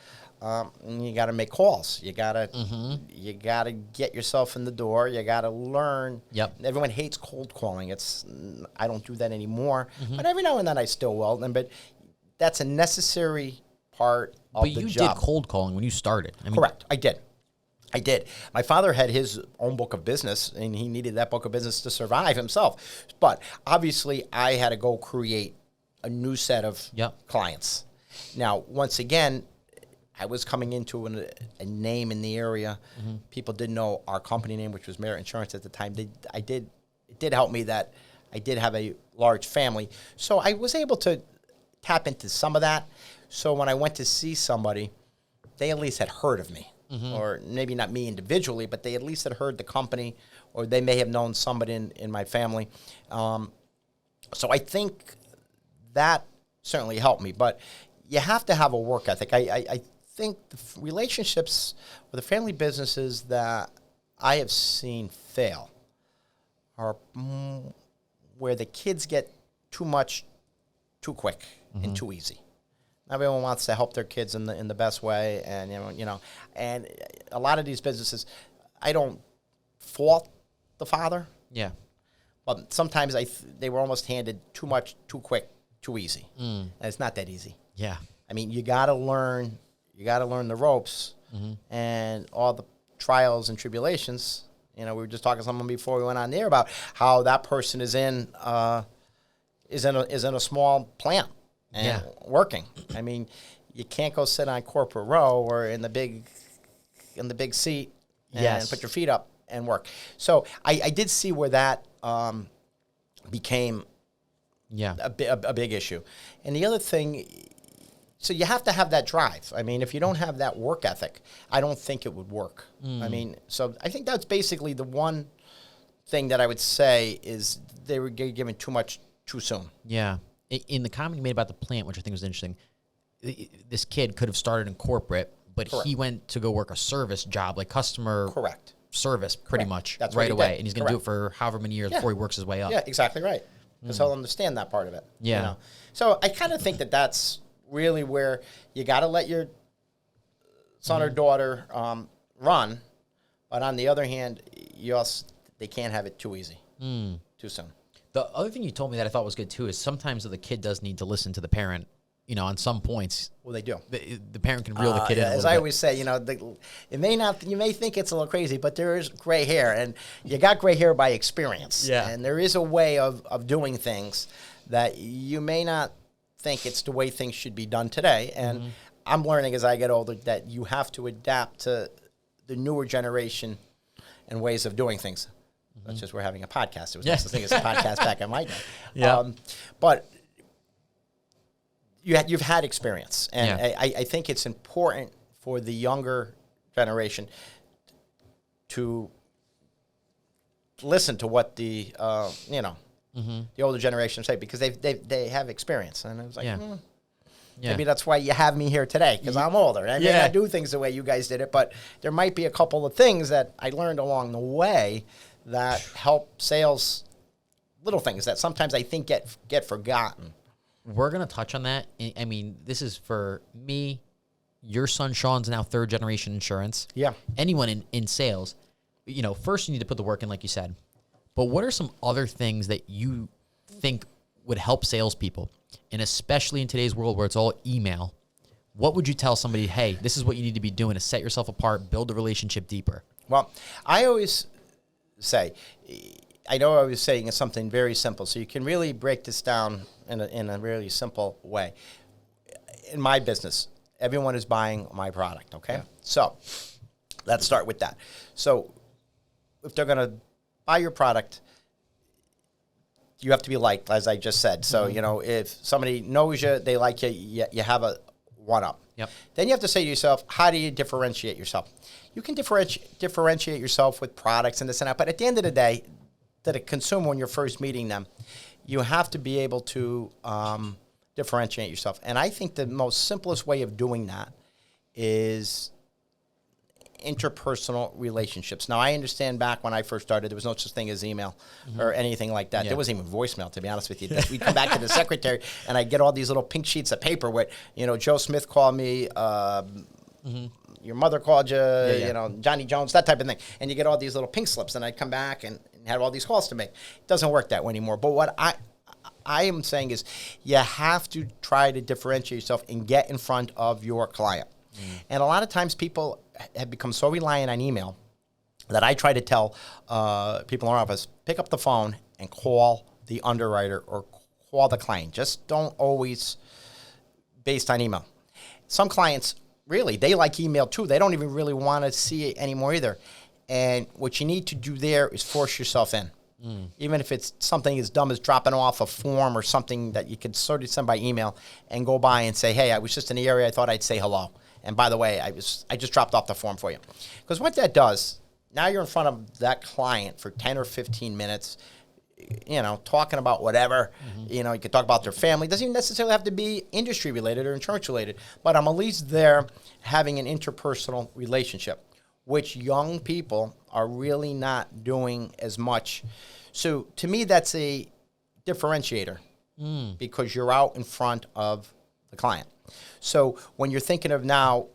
And you got to make calls. You got to get yourself in the door. You got to learn. Yep. Everyone hates cold calling. I don't do that anymore. But every now and then I still will. But that's a necessary part of the job. But you did cold calling when you started. Correct. I did. My father had his own book of business, and he needed that book of business to survive himself. But obviously, I had to go create a new set of clients. Now, once again, I was coming into a name in the area. People didn't know our company name, which was Merit Insurance at the time. It did help me that I did have a large family. So I was able to tap into some of that. So when I went to see somebody, they at least had heard of me. Or maybe not me individually, but they at least had heard the company, or they may have known somebody in my family. So I think that certainly helped me. But you have to have a work ethic. I think the relationships with the family businesses that I have seen fail are where the kids get too much, too quick, and too easy. Everyone wants to help their kids in the best way, and and a lot of these businesses, I don't fault the father. Yeah. But sometimes they were almost handed too much, too quick, too easy, and it's not that easy. Yeah. I mean, you got to learn the ropes and all the trials and tribulations. We were just talking to someone before we went on there about how that person is in a small plant and working. I mean, you can't go sit on corporate row or in the big seat and put your feet up and work. So I did see where that became a big issue. And the other thing, so you have to have that drive. I mean, if you don't have that work ethic, I don't think it would work. I mean, so I think that's basically the one thing that I would say is they were given too much too soon. Yeah. In the comment you made about the plant, which I think was interesting, this kid could have started in corporate, but he went to go work a service job, like customer service, pretty much, That's right away. And he's going to do it Correct. for however many years before he works his way up. Yeah, exactly right. Because he'll understand that part of it. Yeah. So I kind of think that that's really where you got to let your son or daughter run, but on the other hand, they can't have it too easy, too soon. The other thing you told me that I thought was good too is sometimes the kid does need to listen to the parent. On some points. Well, they do. The parent can reel the kid in. As I always say, you may think it's a little crazy, but there is gray hair, and you got gray hair by experience. Yeah. And there is a way of doing things that you may not think it's the way things should be done today. And I'm learning as I get older that you have to adapt to the newer generation and ways of doing things. That's just we're having a podcast. There was no such thing as a podcast back in my day. Yeah. But you've had experience, and I think it's important for the younger generation to listen to what the older generation say, because they have experience, and I was like, maybe that's why you have me here today, because I'm older. I may not do things the way you guys did it, but there might be a couple of things that I learned along the way that help sales, little things that sometimes I think get forgotten. We're going to touch on that. I mean, this is for me. Your son, Sean's now third generation insurance. Yeah. Anyone in sales, first you need to put the work in, like you said. But what are some other things that you think would help salespeople? And especially in today's world where it's all email, what would you tell somebody, hey, this is what you need to be doing to set yourself apart, build a relationship deeper? Well, I always say, I know I was saying it's something very simple, so you can really break this down in a really simple way. In my business, everyone is buying my product, okay? Yeah. So let's start with that. So if they're going to buy your product, you have to be liked, as I just said. So, if somebody knows you, they like you, you have a one-up. Yep. Then you have to say to yourself, how do you differentiate yourself? You can differentiate yourself with products and this and that, but at the end of the day, to the consumer, when you're first meeting them, you have to be able to differentiate yourself. And I think the most simplest way of doing that is interpersonal relationships. Now, I understand back when I first started, there was no such thing as email or anything like that. Yeah. There wasn't even voicemail, to be honest with you. We'd come back to the secretary, and I'd get all these little pink sheets of paper with, Joe Smith called me, your mother called you, Johnny Jones, that type of thing. And you get all these little pink slips, and I'd come back and have all these calls to make. It doesn't work that way anymore. But what I am saying is you have to try to differentiate yourself and get in front of your client. And a lot of times people have become so reliant on email that I try to tell people in our office, pick up the phone and call the underwriter or call the client. Just don't always based on email. Some clients, really, they like email too. They don't even really want to see it anymore either. And what you need to do there is force yourself in. Even if it's something as dumb as dropping off a form or something that you could sort of send by email and go by and say, hey, I was just in the area, I thought I'd say hello. And by the way, I just dropped off the form for you. Because what that does, now you're in front of that client for 10 or 15 minutes. talking about whatever. You could talk about their family. It doesn't even necessarily have to be industry related or insurance related, but I'm at least there having an interpersonal relationship, which young people are really not doing as much. So to me, that's a differentiator because you're out in front of the client. So when you're thinking of now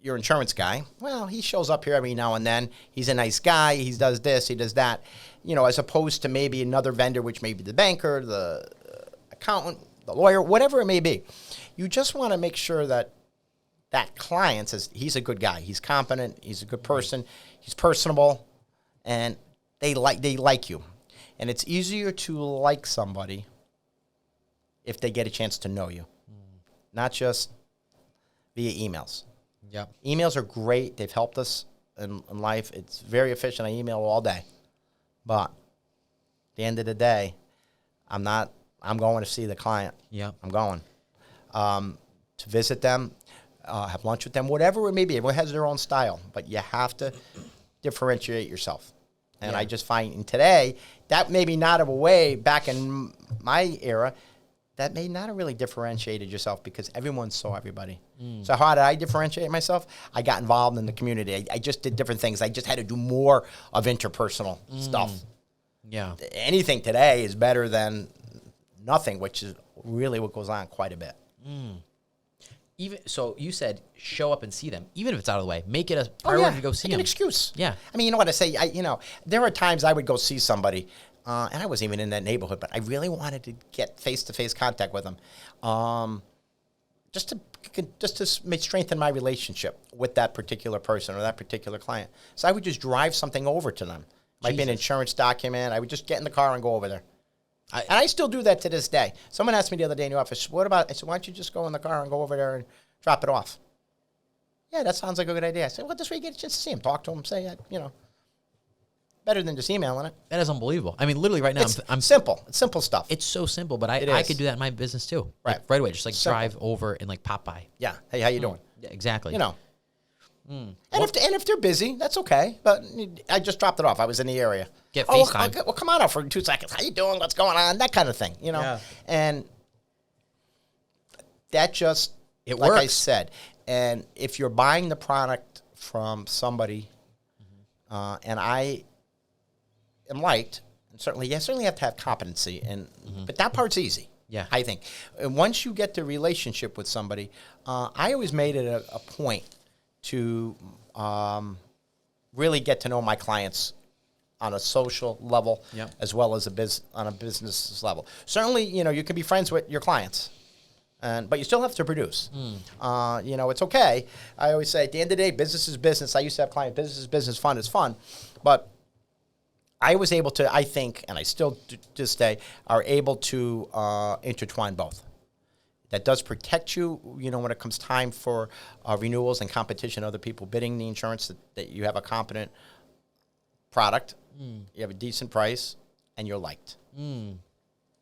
your insurance guy, well, he shows up here every now and then. He's a nice guy. He does this, he does that, as opposed to maybe another vendor, which may be the banker, the accountant, the lawyer, whatever it may be. You just want to make sure that client says he's a good guy. He's competent. He's a good person. He's personable, and they like you. And it's easier to like somebody if they get a chance to know you, not just via emails. Yeah. Emails are great. They've helped us in life. It's very efficient. I email all day. But at the end of the day, I'm going to see the client. Yeah. I'm going to visit them, have lunch with them, whatever it may be. Everyone has their own style, but you have to differentiate yourself. And I just find in today, that maybe not of a way back in my era, that may not have really differentiated yourself because everyone saw everybody. So how did I differentiate myself? I got involved in the community. I just did different things. I just had to do more of interpersonal stuff. Yeah. Anything today is better than nothing, which is really what goes on quite a bit. Even so, you said show up and see them, even if it's out of the way. Make it a priority to go see Make them. an excuse. Yeah. I mean, you know what I say? There are times I would go see somebody, and I wasn't even in that neighborhood, but I really wanted to get face-to-face contact with them, just to strengthen my relationship with that particular person or that particular client. So I would just drive something over to them. Might be an insurance document. I would just get in the car and go over there. And I still do that to this day. Someone asked me the other day in the office, I said, why don't you just go in the car and go over there and drop it off? Yeah, that sounds like a good idea. I said, well, this way you get a chance to see him, talk to him, say, better than just emailing it. That is unbelievable. I mean, literally right now, I'm simple. It's simple stuff. It's so simple, but I could do that in my business too. Right. Like, right away, just Simple. drive over and pop by. Yeah. Hey, how you doing? Yeah, exactly. And if they're busy, that's okay. But I just dropped it off. I was in the area. Get FaceTime. Well, come on out for 2 seconds. How you doing? What's going on? That kind of thing, Yeah. And that just, It like I works. said, and if you're buying the product from somebody, and I am liked, and certainly you certainly have to have competency, but that part's easy. Yeah. I think. And once you get the relationship with somebody, I always made it a point to really get to know my clients on a social level, as well as on a business level. Certainly, you can be friends with your clients, but you still have to produce. It's okay. I always say at the end of the day, business is business. I used to have client business is business, fun is fun, but I was able to, I think, and I still to this day, are able to intertwine both. That does protect you, when it comes time for renewals and competition, other people bidding the insurance, that you have a competent product, you have a decent price, and you're liked.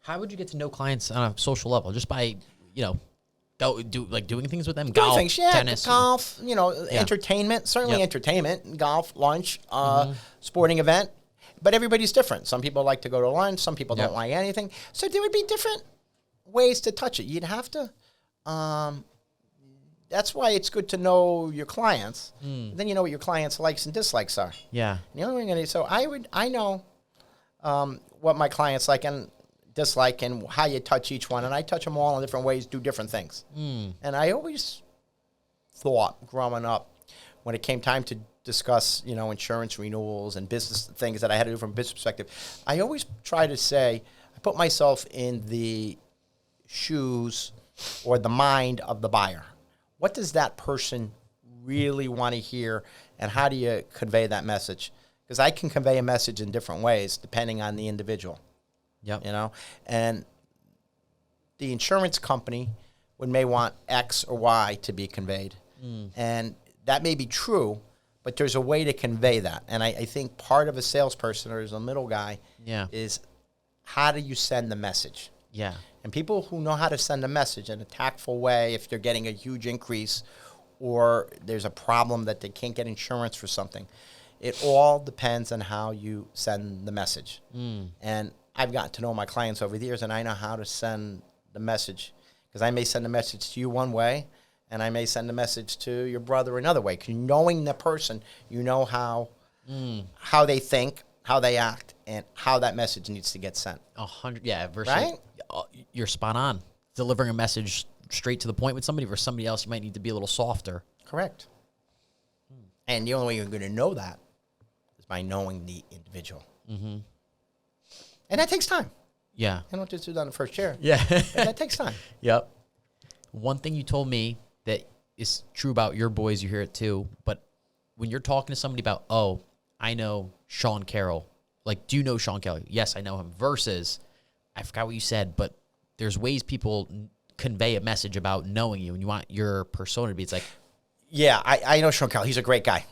How would you get to know clients on a social level? Just by, doing things with them? Doing Golf, things, tennis? golf, entertainment, certainly entertainment, golf, lunch, sporting event. But everybody's different. Some people like to go to lunch. Some people don't like anything. So there would be different ways to touch it. You'd have to. That's why it's good to know your clients. Then you know what your clients' likes and dislikes are. Yeah. And the only thing I know what my clients like and dislike and how you touch each one, and I touch them all in different ways, do different things. And I always thought growing up, when it came time to discuss, insurance renewals and business things that I had to do from a business perspective, I always try to say, I put myself in the shoes or the mind of the buyer. What does that person really want to hear, and how do you convey that message? Because I can convey a message in different ways depending on the individual. Yep. And the insurance company may want X or Y to be conveyed. And that may be true, but there's a way to convey that. And I think part of a salesperson or as a middle guy is how do you send the message? Yeah. And people who know how to send a message in a tactful way, if they're getting a huge increase or there's a problem that they can't get insurance for something, it all depends on how you send the message. And I've gotten to know my clients over the years, and I know how to send the message, because I may send a message to you one way, and I may send a message to your brother another way. Because knowing the person, you know how they think, how they act, and how that message needs to get sent. 100, yeah. Versus, Right? You're spot on. Delivering a message straight to the point with somebody versus somebody else, you might need to be a little softer. Correct. And the only way you're going to know that is by knowing the individual. Mm-hmm. And that takes time. Yeah. I don't just do that on the first chair. Yeah. That takes time. Yep. One thing you told me that is true about your boys, you hear it too, but when you're talking to somebody about, oh, I know Sean Carroll, like, do you know Sean Carroll? Yes, I know him. Versus, I forgot what you said, but there's ways people convey a message about knowing you, and you want your persona to be, it's like, yeah, I know Sean Carroll. He's a great guy.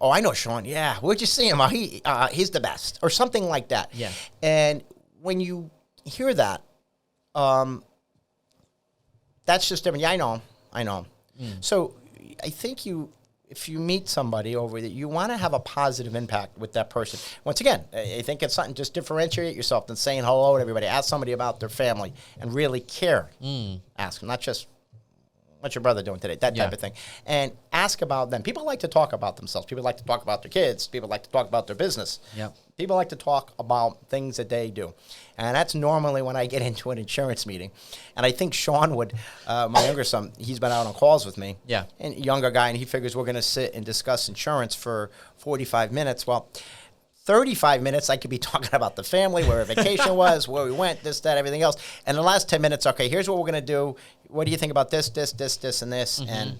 Oh, I know Sean. Yeah, where'd you see him? He's the best, or something like that. Yeah. And when you hear that, that's just different. Yeah, I know him. So I think if you meet somebody over there, you want to have a positive impact with that person. Once again, I think it's something, just differentiate yourself than saying hello to everybody. Ask somebody about their family and really care. Ask them, not just, what's your brother doing today? That type of thing. And ask about them. People like to talk about themselves. People like to talk about their kids. People like to talk about their business. Yep. People like to talk about things that they do. And that's normally when I get into an insurance meeting. And I think Sean would, my younger son, he's been out on calls with me. Yeah. And younger guy, and he figures we're going to sit and discuss insurance for 45 minutes. Well, 35 minutes, I could be talking about the family, where our vacation was, where we went, this, that, everything else. And the last 10 minutes, okay, here's what we're going to do. What do you think about this, and this? And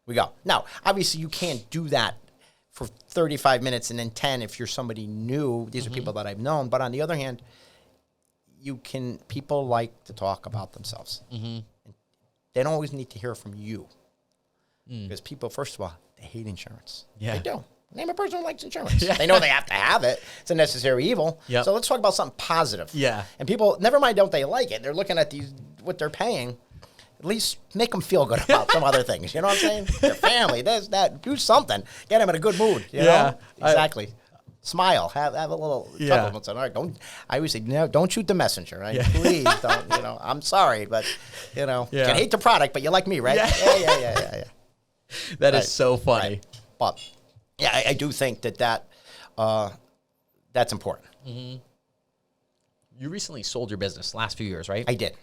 we go. Now, obviously, you can't do that for 35 minutes and then 10 if you're somebody new. These are people that I've known. But on the other hand, people like to talk about themselves. They don't always need to hear from you. Because people, first of all, they hate insurance. Yeah. They do. Name a person who likes insurance. They know they have to have it. It's a necessary evil. Yep. So let's talk about something positive. Yeah. And people, never mind don't they like it, they're looking at what they're paying. At least make them feel good about some other things. You know what I'm saying? Their family, this, that, do something. Get them in a good mood. You know? Exactly. Smile. Have a little chuckle. All right, I always say, no, don't shoot the messenger, right? Yeah. Please don't, I'm sorry, but, you can hate the product, but you like me, right? Yeah. That is so funny. Right. But, yeah, I do think that's important. You recently sold your business last few years, right? I did.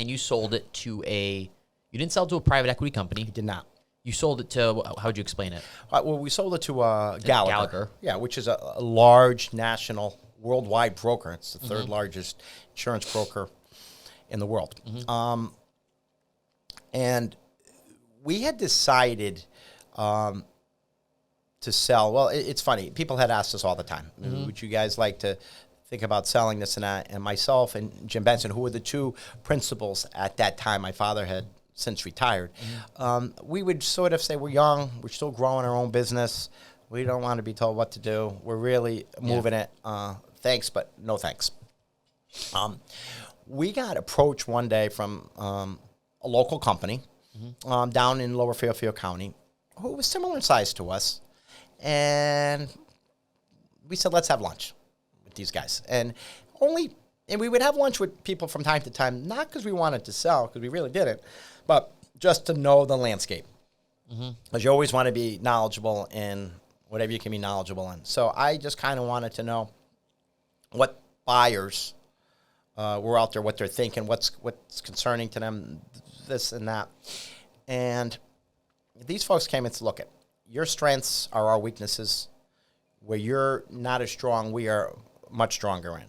And you sold it to you didn't sell it to a private equity company. I did not. You sold it to, how would you explain it? Well, we sold it to Gallagher. Gallagher. Yeah, which is a large national, worldwide broker. It's the third largest insurance broker in the world. And we had decided to sell. Well, it's funny. People had asked us all the time, would you guys like to think about selling this and that? And myself and Jim Benson, who were the two principals at that time, my father had since retired, we would sort of say, we're young, we're still growing our own business, we don't want to be told what to do, we're really moving it, thanks, but no thanks. We got approached one day from a local company down in Lower Fairfield County who was similar in size to us, and we said, let's have lunch with these guys. And we would have lunch with people from time to time, not because we wanted to sell, because we really didn't, but just to know the landscape. Because you always want to be knowledgeable in whatever you can be knowledgeable in. So I just kind of wanted to know what buyers were out there, what they're thinking, what's concerning to them, this and that. And these folks came and said, look, your strengths are our weaknesses. Where you're not as strong, we are much stronger in.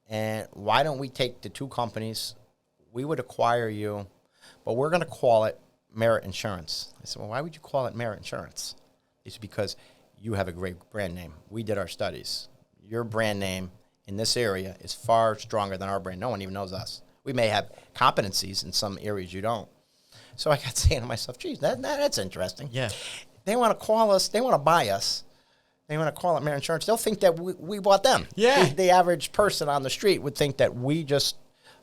And why don't we take the two companies, we would acquire you, but we're going to call it Merit Insurance. I said, well, why would you call it Merit Insurance? It's because you have a great brand name. We did our studies. Your brand name in this area is far stronger than our brand. No one even knows us. We may have competencies in some areas you don't. So I got saying to myself, geez, that's interesting. Yeah. They want to call us, they want to buy us. They want to call it Merit Insurance. They'll think that we bought them. Yeah. The average person on the street would think that we just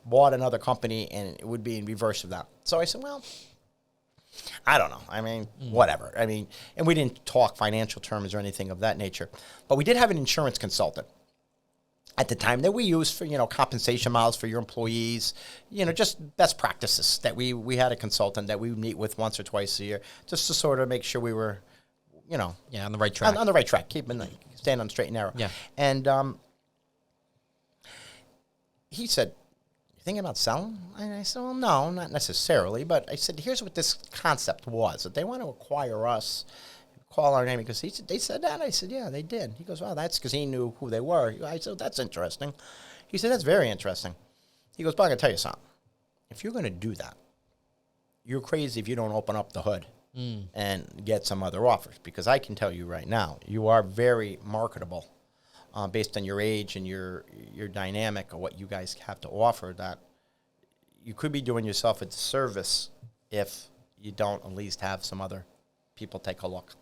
bought another company, and it would be in reverse of that. So I said, well, I don't know. I mean, whatever. I mean, and we didn't talk financial terms or anything of that nature. But we did have an insurance consultant. at the time that we used for, compensation models for your employees, just best practices that we had a consultant that we would meet with once or twice a year just to sort of make sure we were, on the right track. On the right track, staying on the straight and narrow. Yeah. And he said, "You thinking about selling?" And I said, "Well, no, not necessarily." But I said, "Here's what this concept was: that they want to acquire us, call our name." Because they said that. I said, "Yeah, they did." He goes, "Well, that's because he knew who they were." I said, "That's interesting." He said, "That's very interesting." He goes, "But I'm going to tell you something. If you're going to do that, you're crazy if you don't open up the hood and get some other offers. Because I can tell you right now, you are very marketable based on your age and your dynamic of what you guys have to offer, that you could be doing yourself a disservice if you don't at least have some other people take a look."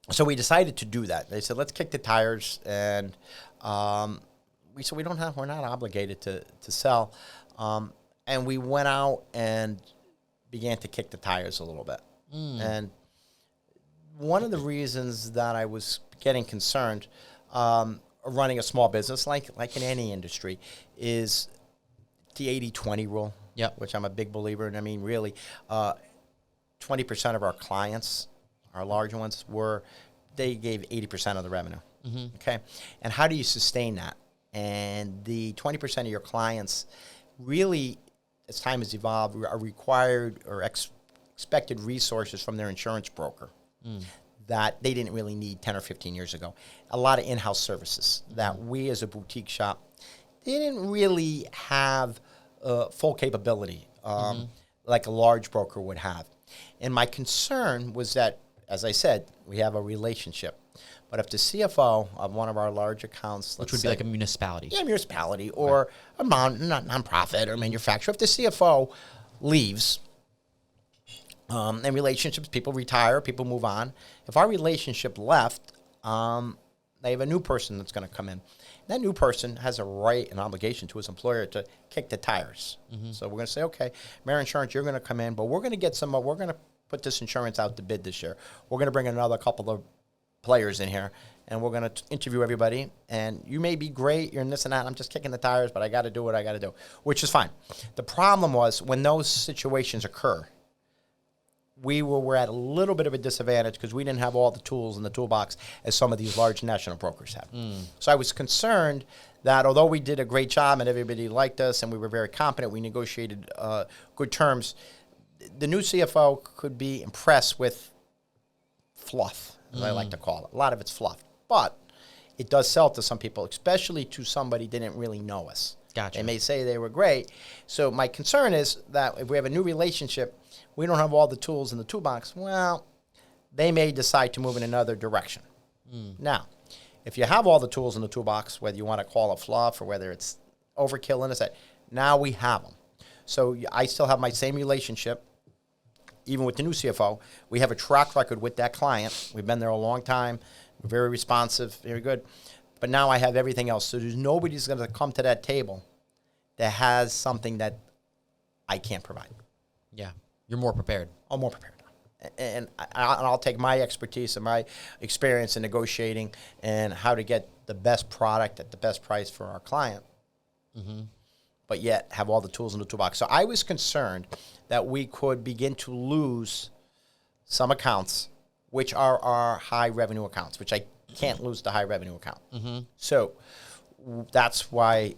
So we decided to do that. They said, "Let's kick the tires," and we said, we're not obligated to sell, and we went out and began to kick the tires a little bit. And one of the reasons that I was getting concerned running a small business, like in any industry, is the 80-20 rule, which I'm a big believer in. I mean, really, 20% of our clients, our larger ones, they gave 80% of the revenue. Okay? And how do you sustain that? And the 20% of your clients really, as time has evolved, are required or expected resources from their insurance broker that they didn't really need 10 or 15 years ago. A lot of in-house services that we as a boutique shop didn't really have full capability like a large broker would have. And my concern was that, as I said, we have a relationship. But if the CFO of one of our large accounts, which would be like a municipality. Yeah, municipality or a nonprofit or manufacturer, if the CFO leaves, and relationships, people retire, people move on. If our relationship left, they have a new person that's going to come in. That new person has a right and obligation to his employer to kick the tires. So we're going to say, okay, Mara Insurance, you're going to come in, but we're going to get we're going to put this insurance out to bid this year. We're going to bring another couple of players in here, and we're going to interview everybody. And you may be great, you're in this and that. I'm just kicking the tires, but I got to do what I got to do, which is fine. The problem was when those situations occur, we were at a little bit of a disadvantage because we didn't have all the tools in the toolbox as some of these large national brokers have. So I was concerned that although we did a great job and everybody liked us and we were very competent, we negotiated good terms, the new CFO could be impressed with fluff, as I like to call it. A lot of it's fluff. But it does sell to some people, especially to somebody who didn't really know us. Gotcha. They may say they were great. So my concern is that if we have a new relationship, we don't have all the tools in the toolbox, well, they may decide to move in another direction. Now, if you have all the tools in the toolbox, whether you want to call it fluff or whether it's overkill in it, now we have them. So I still have my same relationship, even with the new CFO. We have a track record with that client. We've been there a long time. We're very responsive, very good. But now I have everything else. So there's nobody's going to come to that table that has something that I can't provide. Yeah. You're more prepared. I'm more prepared. And I'll take my expertise and my experience in negotiating and how to get the best product at the best price for our client, but yet have all the tools in the toolbox. So I was concerned that we could begin to lose some accounts, which are our high revenue accounts, which I can't lose the high revenue account. So that's why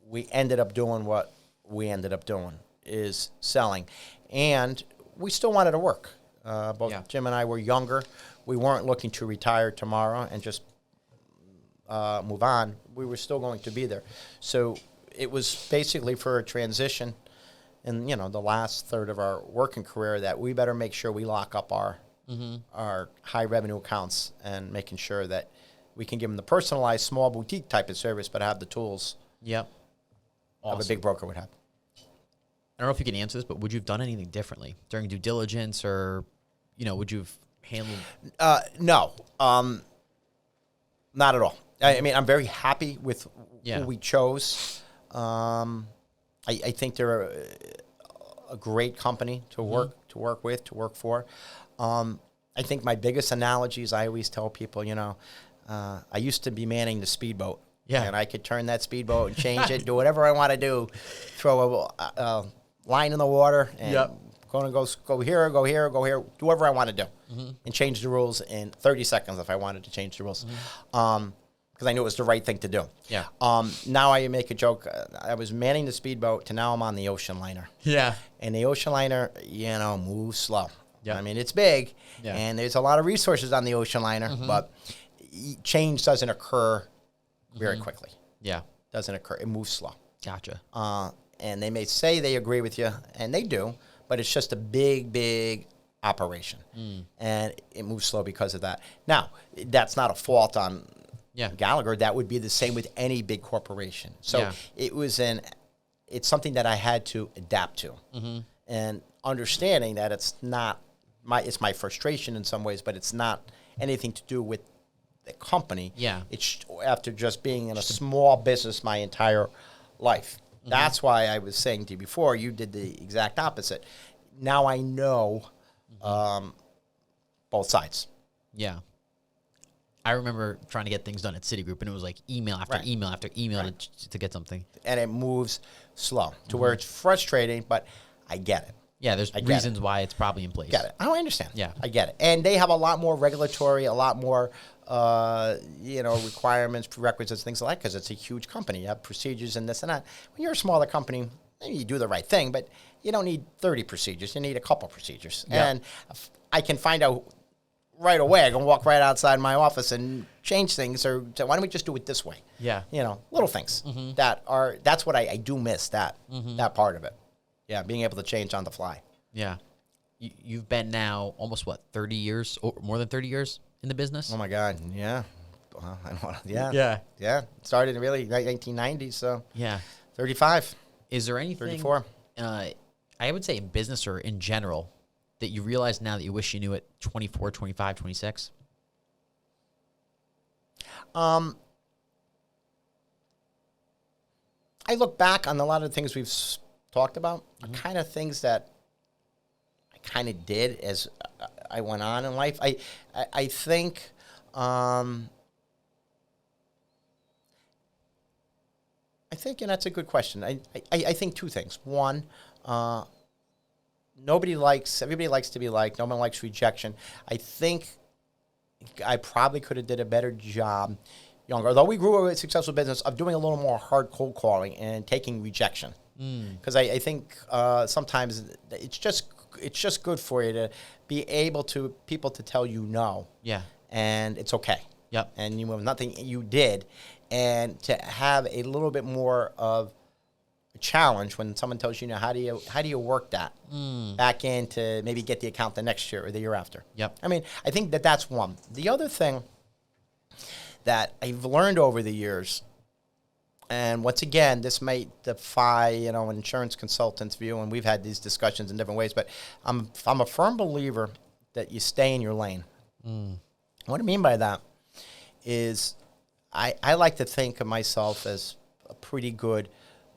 we ended up doing what we ended up doing, is selling. And we still wanted to work. Both Jim and I were younger. We weren't looking to retire tomorrow and just move on. We were still going to be there. So it was basically for a transition in, the last third of our working career that we better make sure we lock up our high revenue accounts and making sure that we can give them the personalized small boutique type of service, but have the tools of a big broker would have. I don't know if you can answer this, but would you have done anything differently during due diligence, or, would you have handled? No, not at all. I mean, I'm very happy with who we chose. I think they're a great company to work with, to work for. I think my biggest analogy is I always tell people, I used to be manning the speedboat Yeah. And I could turn that speedboat and change it, do whatever I want to do, throw a line in the water, and go here, go here, go here, do whatever I want to do, and change the rules in 30 seconds if I wanted to change the rules. Because I knew it was the right thing to do. Yeah. Now I make a joke. I was manning the speedboat to now I'm on the ocean liner. Yeah. And the ocean liner, moves slow. Yeah. I mean, it's big, Yeah. and there's a lot of resources on the ocean liner, but change doesn't occur very quickly. Yeah. Doesn't occur. It moves slow. Gotcha. And they may say they agree with you, and they do, but it's just a big, big operation. And it moves slow because of that. Now, that's not a fault on Gallagher. That would be the same with any big corporation. So it's something that I had to adapt to. And understanding that it's my frustration in some ways, but it's not anything to do with the company. Yeah. It's after just being in a small business my entire life. That's why I was saying to you before, you did the exact opposite. Now I know both sides. Yeah. I remember trying to get things done at Citigroup, and it was like email after email after email to get something. And it moves slow to where it's frustrating, but I get it. Yeah, there's reasons why it's probably in place. Get it. I understand. Yeah. I get it. And they have a lot more regulatory, a lot more, requirements, prerequisites, things like that, because it's a huge company. You have procedures and this and that. When you're a smaller company, maybe you do the right thing, but you don't need 30 procedures. You need a couple procedures. Yeah. And I can find out right away. I can walk right outside my office and change things, or say, why don't we just do it this way? Yeah. Little things that's what I do miss, that part of it. Yeah, being able to change on the fly. Yeah. You've been now almost, 30 years, or more than 30 years in the business? Oh, my God, yeah. Well, I don't want to, Yeah. Started in really 1990s, so 35. Is there anything, 34. I would say in business or in general, that you realize now that you wish you knew at 24, 25, 26? I look back on a lot of the things we've talked about, kind of things that I kind of did as I went on in life. I think and that's a good question. I think two things. One, everybody likes to be liked. No one likes rejection. I think I probably could have did a better job younger, although we grew a successful business, of doing a little more hard cold calling and taking rejection. Because I think sometimes it's just good for you to be able to people to tell you no. Yeah. And it's okay. Yep. And you have nothing you did, and to have a little bit more of a challenge when someone tells you, how do you work that back in to maybe get the account the next year or the year after. Yep. I mean, I think that's one. The other thing that I've learned over the years, and once again, this might defy, an insurance consultant's view, and we've had these discussions in different ways, but I'm a firm believer that you stay in your lane. What I mean by that is I like to think of myself as a pretty good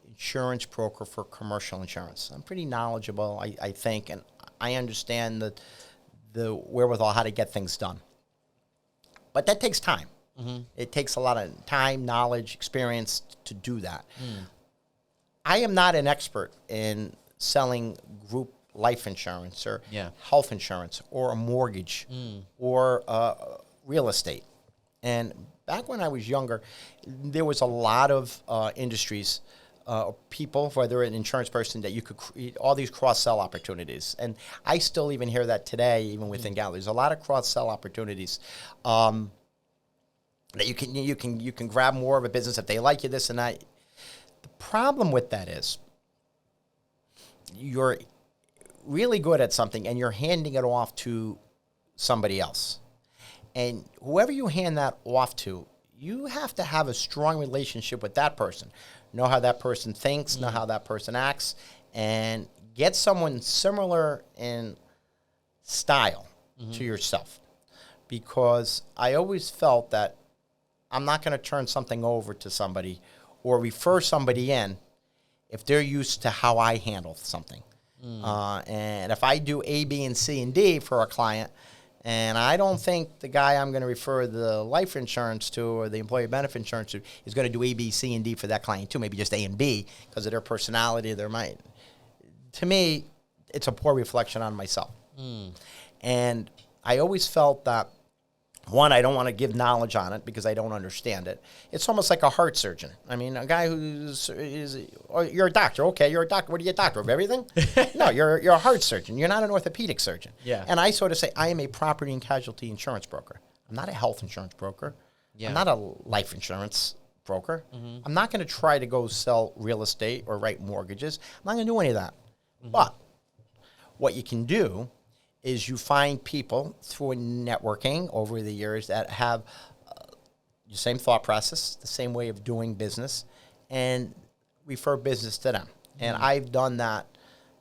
insurance broker for commercial insurance. I'm pretty knowledgeable, I think, and I understand the wherewithal how to get things done. But that takes time. It takes a lot of time, knowledge, experience to do that. I am not an expert in selling group life insurance or health insurance or a mortgage or real estate. And back when I was younger, there was a lot of industries, people, whether an insurance person, that you could create all these cross-sell opportunities. And I still even hear that today, even within Gallagher. There's a lot of cross-sell opportunities. That you can grab more of a business if they like you, this and that. The problem with that is you're really good at something and you're handing it off to somebody else. And whoever you hand that off to, you have to have a strong relationship with that person. Know how that person thinks, know how that person acts, and get someone similar in style to yourself. Because I always felt that I'm not going to turn something over to somebody or refer somebody in if they're used to how I handle something. And if I do A, B, and C, and D for a client, And I don't think the guy I'm going to refer the life insurance to or the employee benefit insurance to is going to do A, B, C, and D for that client too. Maybe just A and B because of their personality, their mind. To me, it's a poor reflection on myself. And I always felt that, one, I don't want to give knowledge on it because I don't understand it. It's almost like a heart surgeon. I mean, a guy you're a doctor. Okay, you're a doctor. What are you, a doctor of everything? No, you're a heart surgeon. You're not an orthopedic surgeon. Yeah. And I sort of say, I am a property and casualty insurance broker. I'm not a health insurance broker. Yeah. I'm not a life insurance broker. I'm not going to try to go sell real estate or write mortgages. I'm not going to do any of that. But what you can do is you find people through networking over the years that have the same thought process, the same way of doing business, and refer business to them. And I've done that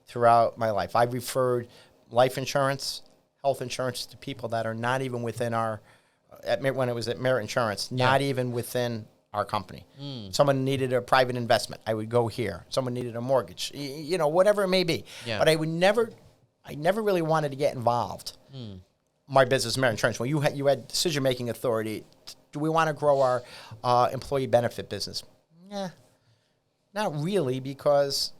throughout my life. I've referred life insurance, health insurance to people that are not even within our, when it was at Merit Insurance, not even within our company. Someone needed a private investment, I would go here. Someone needed a mortgage, whatever it may be. But I never really wanted to get involved. My business, Merit Insurance, when you had decision-making authority, do we want to grow our employee benefit business? Yeah, not really, because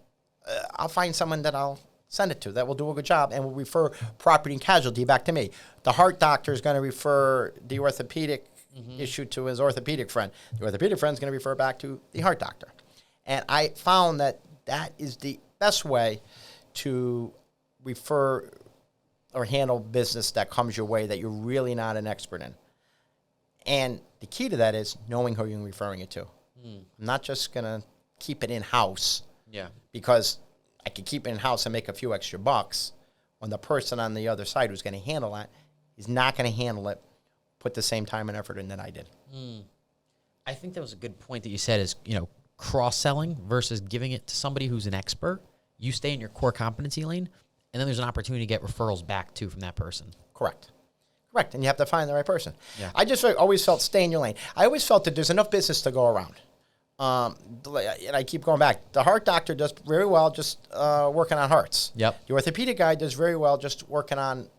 I'll find someone that I'll send it to that will do a good job and will refer property and casualty back to me. The heart doctor is going to refer the orthopedic issue to his orthopedic friend. The orthopedic friend is going to refer back to the heart doctor. And I found that is the best way to refer or handle business that comes your way that you're really not an expert in. And the key to that is knowing who you're referring it to. I'm not just going to keep it in-house because I could keep it in-house and make a few extra bucks when the person on the other side who's going to handle that is not going to handle it, put the same time and effort in that I did. I think that was a good point that you said is, cross-selling versus giving it to somebody who's an expert. You stay in your core competency lane, and then there's an opportunity to get referrals back, too, from that person. Correct. And you have to find the right person. Yeah. I just always felt stay in your lane. I always felt that there's enough business to go around. And I keep going back. The heart doctor does very well just working on hearts. Yep. The orthopedic guy does very well just working on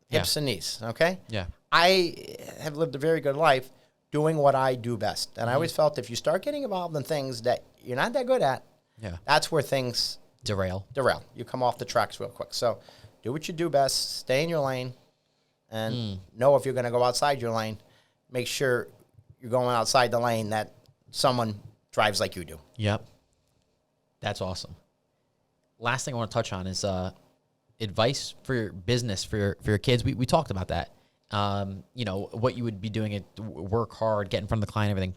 hips and knees, okay? Yeah. I have lived a very good life doing what I do best. And I always felt if you start getting involved in things that you're not that good at, that's where things derail. You come off the tracks real quick. So do what you do best, stay in your lane, and know if you're going to go outside your lane, make sure you're going outside the lane that someone drives like you do. Yep. That's awesome. Last thing I want to touch on is advice for your business, for your kids. We talked about that. What you would be doing at work hard, get in front of the client, everything.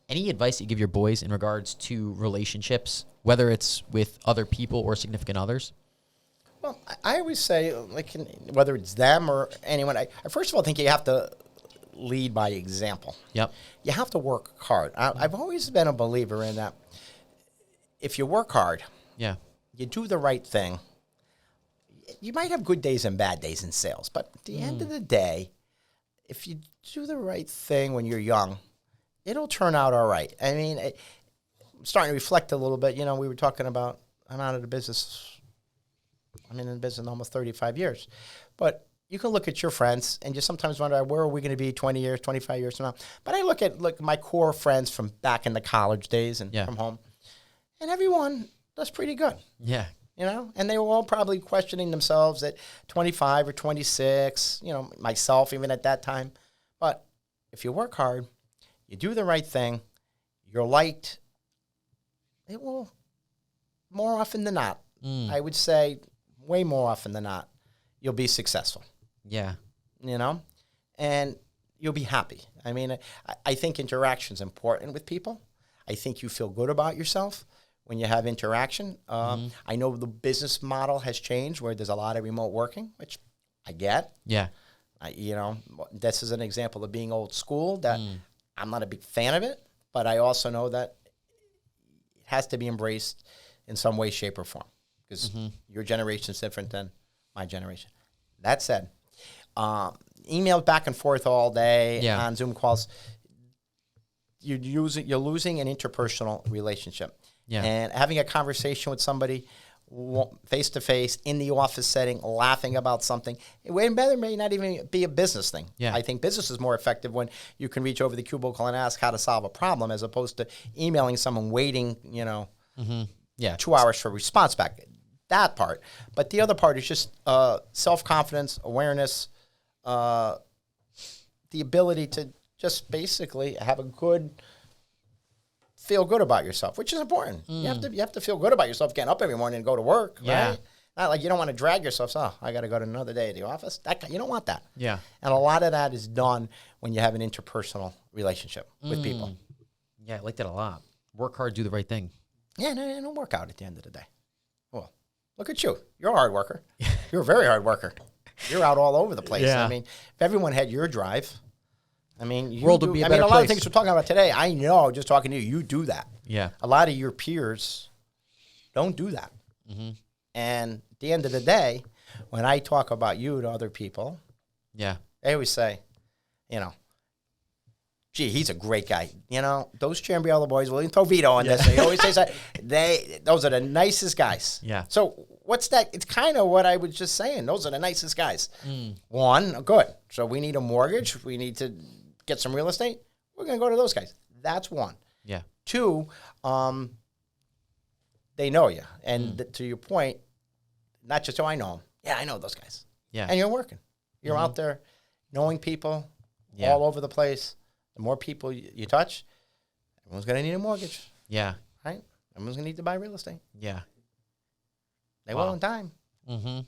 Any advice that you give your boys in regards to relationships, whether it's with other people or significant others? Well, I always say, whether it's them or anyone, I first of all think you have to lead by example. Yep. You have to work hard. I've always been a believer in that. If you work hard, you do the right thing. You might have good days and bad days in sales, but at the end of the day, if you do the right thing when you're young, it'll turn out all right. I mean, I'm starting to reflect a little bit. We were talking about, I'm out of the business. I'm in the business almost 35 years. But you can look at your friends and just sometimes wonder, where are we going to be 20 years, 25 years from now? But I look at my core friends from back in the college days and from home, and everyone does pretty good. Yeah. And they were all probably questioning themselves at 25 or 26, myself even at that time. But if you work hard, you do the right thing, you're liked, it will, more often than not, I would say way more often than not, you'll be successful. Yeah. And you'll be happy. I mean, I think interaction's important with people. I think you feel good about yourself when you have interaction. I know the business model has changed where there's a lot of remote working, which I get. Yeah. This is an example of being old school that I'm not a big fan of it, but I also know that it has to be embraced in some way, shape, or form because your generation is different than my generation. That said, email back and forth all day on Zoom calls. You're losing an interpersonal relationship. Yeah. And having a conversation with somebody face to face in the office setting, laughing about something. It may not even be a business thing. Yeah. I think business is more effective when you can reach over the cubicle and ask how to solve a problem, as opposed to emailing someone, waiting, 2 hours for a response back. That part. But the other part is just self-confidence, awareness, the ability to just basically have a feel good about yourself, which is important. You have to feel good about yourself getting up every morning and go to work, right? Not like you don't want to drag yourself. So, I got to go to another day at the office. You don't want that. Yeah. And a lot of that is done when you have an interpersonal relationship with people. Yeah, I like that a lot. Work hard, do the right thing. Yeah, no, don't work out at the end of the day. Well, look at you. You're a hard worker. You're a very hard worker. You're out all over the place. Yeah. I mean, if everyone had your drive, World would be a better lot of place. things we're talking about today, I know, just talking to you, you do that. Yeah. A lot of your peers don't do that. And at the end of the day, when I talk about you to other people, Yeah. they always say, gee, he's a great guy. Those Chambriello boys, William Tovito on this, they always say that. Those are the nicest guys. Yeah. So what's that? It's kind of what I was just saying. Those are the nicest guys. One, good. So we need a mortgage. We need to get some real estate. We're going to go to those guys. That's one. Yeah. Two, they know you. And to your point, not just, I know them. Yeah, I know those guys. Yeah. And you're working. You're out there knowing people all over the place. The more people you touch, everyone's going to need a mortgage. Yeah. Right? Everyone's going to need to buy real estate. Yeah. They will in time. Mm-hmm.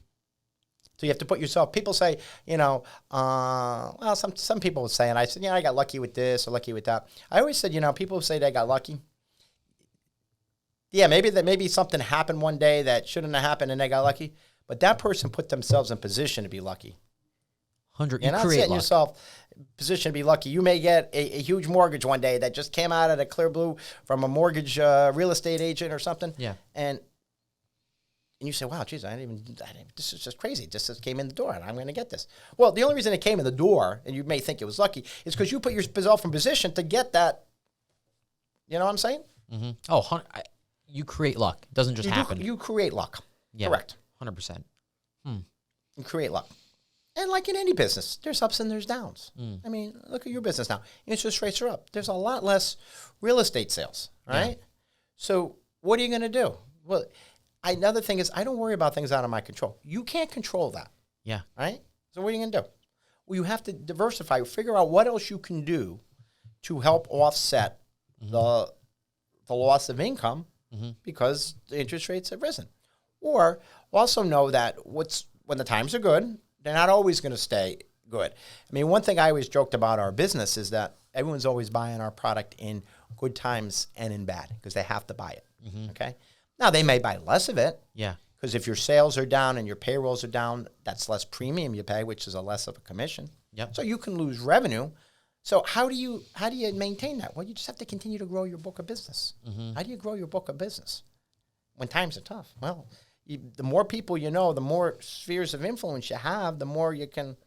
So you have to put yourself, people say, well, some people would say, and I said, I got lucky with this or lucky with that. I always said, people say they got lucky. Yeah, maybe something happened one day that shouldn't have happened and they got lucky. But that person put themselves in position to be lucky. You're not setting yourself in position to be lucky. You may get a huge mortgage one day that just came out of the clear blue from a mortgage real estate agent or something. Yeah. And you say, wow, geez, this is just crazy. This just came in the door and I'm going to get this. Well, the only reason it came in the door, and you may think it was lucky, is because you put yourself in position to get that. You know what I'm saying? Mm-hmm. Oh, you create luck. It doesn't just happen. You create luck. Yeah. Correct. 100%. You create luck. And like in any business, there's ups and there's downs. Look at your business now. Interest rates are up. There's a lot less real estate sales, right? Yeah. So what are you going to do? Well, another thing is I don't worry about things out of my control. You can't control that. Yeah. Right? So what are you going to do? Well, you have to diversify. Figure out what else you can do to help offset the loss of income because the interest rates have risen. Or also know that when the times are good, they're not always going to stay good. One thing I always joked about our business is that everyone's always buying our product in good times and in bad because they have to buy it. Okay? Now, they may buy less of it. Yeah. Because if your sales are down and your payrolls are down, that's less premium you pay, which is a less of a commission. Yep. So you can lose revenue. So how do you maintain that? Well, you just have to continue to grow your book of business. How do you grow your book of business when times are tough? Well, the more people you know, the more spheres of influence you have, the more you can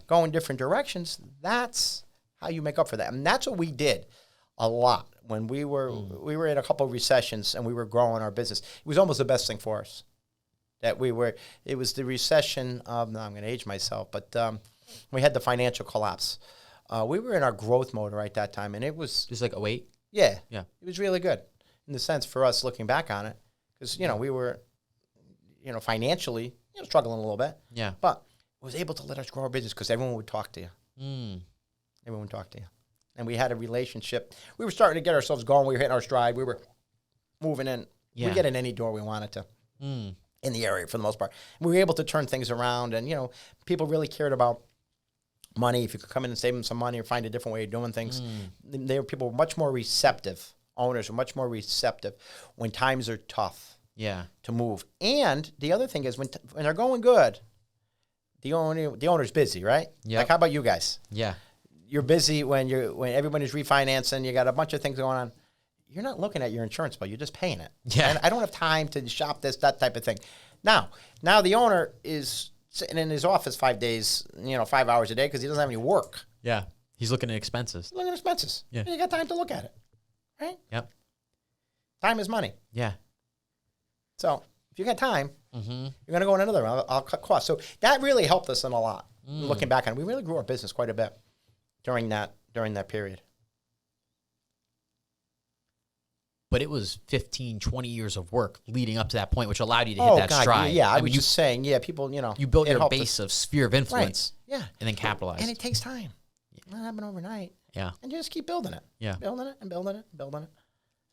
go in different directions. That's how you make up for that. And that's what we did a lot when we were in a couple of recessions and we were growing our business. It was almost the best thing for us. It was the recession of, I'm going to age myself, but we had the financial collapse. We were in our growth mode right that time, and it was... Just like 08? Yeah. Yeah. It was really good in the sense for us looking back on it because, we were, financially, struggling a little bit. Yeah. But it was able to let us grow our business because everyone would talk to you. Everyone would talk to you. And we had a relationship. We were starting to get ourselves going. We were hitting our stride. We were moving in. Yeah. We get in any door we wanted to in the area for the most part. We were able to turn things around, and, people really cared about money. If you could come in and save them some money or find a different way of doing things, people were much more receptive. Owners were much more receptive when times are tough. Yeah, to move. And the other thing is when they're going good, the owner's busy, right? Yeah. Like how about you guys? Yeah, you're busy when everybody's refinancing. You got a bunch of things going on. You're not looking at your insurance bill. You're just paying it. Yeah, and I don't have time to shop that type of thing. Now the owner is sitting in his office 5 days, 5 hours a day because he doesn't have any work. Yeah, he's looking at expenses. Yeah, you got time to look at it, right? Yep. Time is money. Yeah. So if you got time, you're going to go in another one. I'll cut costs. So that really helped us in a lot. Looking back on it, we really grew our business quite a bit during that period. But it was 15, 20 years of work leading up to that point, which allowed you to hit that stride. Yeah, I was just saying, people, you built your base of sphere of influence, yeah, and then capitalized. And it takes time. It doesn't happen overnight. Yeah, and you just keep building it. Yeah, building it and building it and building it.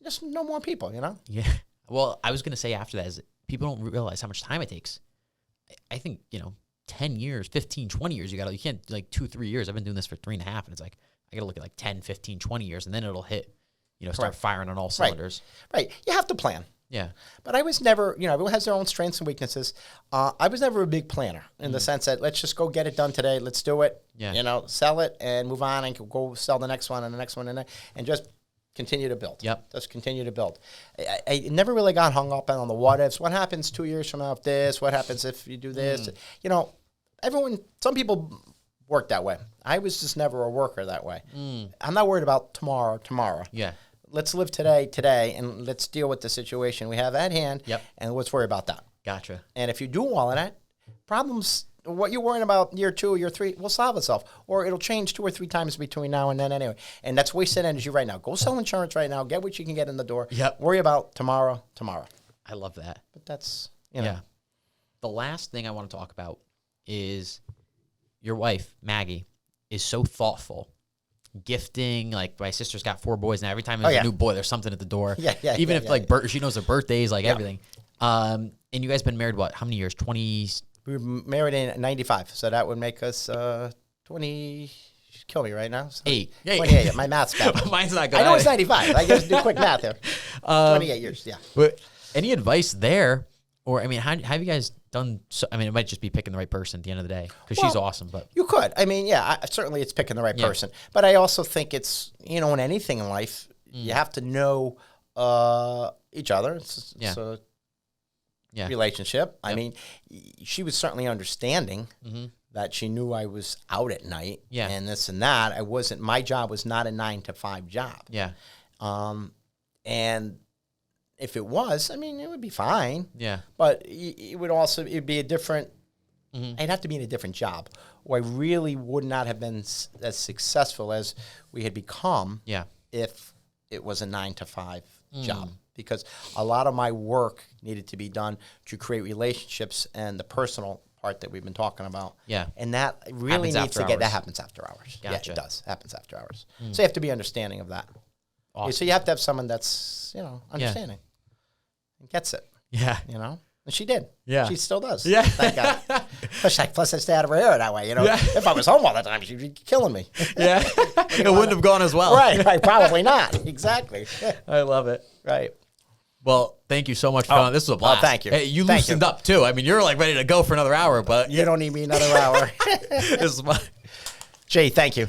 Just know more people, Yeah. Well, I was going to say after that is people don't realize how much time it takes. I think 10 years, 15, 20 years. You can't 2-3 years. I've been doing this for 3.5, and it's like I got to look at 10, 15, 20 years, and then it'll hit. Start firing on all cylinders. Right. You have to plan. Yeah. But I was never, everyone has their own strengths and weaknesses. I was never a big planner in the sense that let's just go get it done today. Let's do it. Yeah. Sell it and move on and go sell the next one and the next one and just continue to build. Yep. Just continue to build. I never really got hung up on the what ifs. What happens 2 years from now if this? What happens if you do this? Some people work that way. I was just never a worker that way. I'm not worried about tomorrow. Yeah. Let's live today, and let's deal with the situation we have at hand, and let's worry about that. Gotcha. And if you do all of that, problems, what you're worrying about year 2, year 3, will solve itself. Or it'll change 2 or 3 times between now and then anyway. And that's wasted energy right now. Go sell insurance right now. Get what you can get in the door. Yep. Worry about tomorrow. I love that. But that's, Yeah. The last thing I want to talk about is your wife, Maggie, is so thoughtful. Gifting, my sister's got 4 boys now. Every time there's a new boy, there's something at the door. Even if she knows their birthdays, everything. And you guys been married how many years? 20. We were married in 95, so that would make us 20. She'd kill me right now. So 8. 28. My math's bad. Mine's not good. I know it's 95. I guess do quick math there. 28 years. Yeah. But any advice there, or how have you guys done? It might just be picking the right person at the end of the day because she's awesome. But you could. Certainly it's picking the right person. But I also think it's in anything in life, you have to know each other. It's a relationship. Yep. She was certainly understanding that she knew I was out at night and this and that. My job was not a 9-to-5 job. Yeah. And if it was, it would be fine. Yeah. But it'd be a different, I'd have to be in a different job. Or I really would not have been as successful as we had become if it was a 9-to-5 job. Because a lot of my work needed to be done to create relationships and the personal part that we've been talking about. Yeah. And that really needs to that happens after hours. Gotcha. Yeah, it does. Happens after hours. So you have to be understanding of that. Awesome. So you have to have someone that's, understanding. And gets it. Yeah. And she did. Yeah. She still does. Yeah. Thank God. Plus I stay out of her hair that way, If I was home all the time, she'd be killing me. Yeah. It wouldn't have gone as well. Right. Probably not. Exactly. I love it. Right. Well, thank you so much for coming. This was a blast. Thank you. Hey, you loosened up too. You're ready to go for another hour, but you don't need me another hour. This is my Jay, thank you.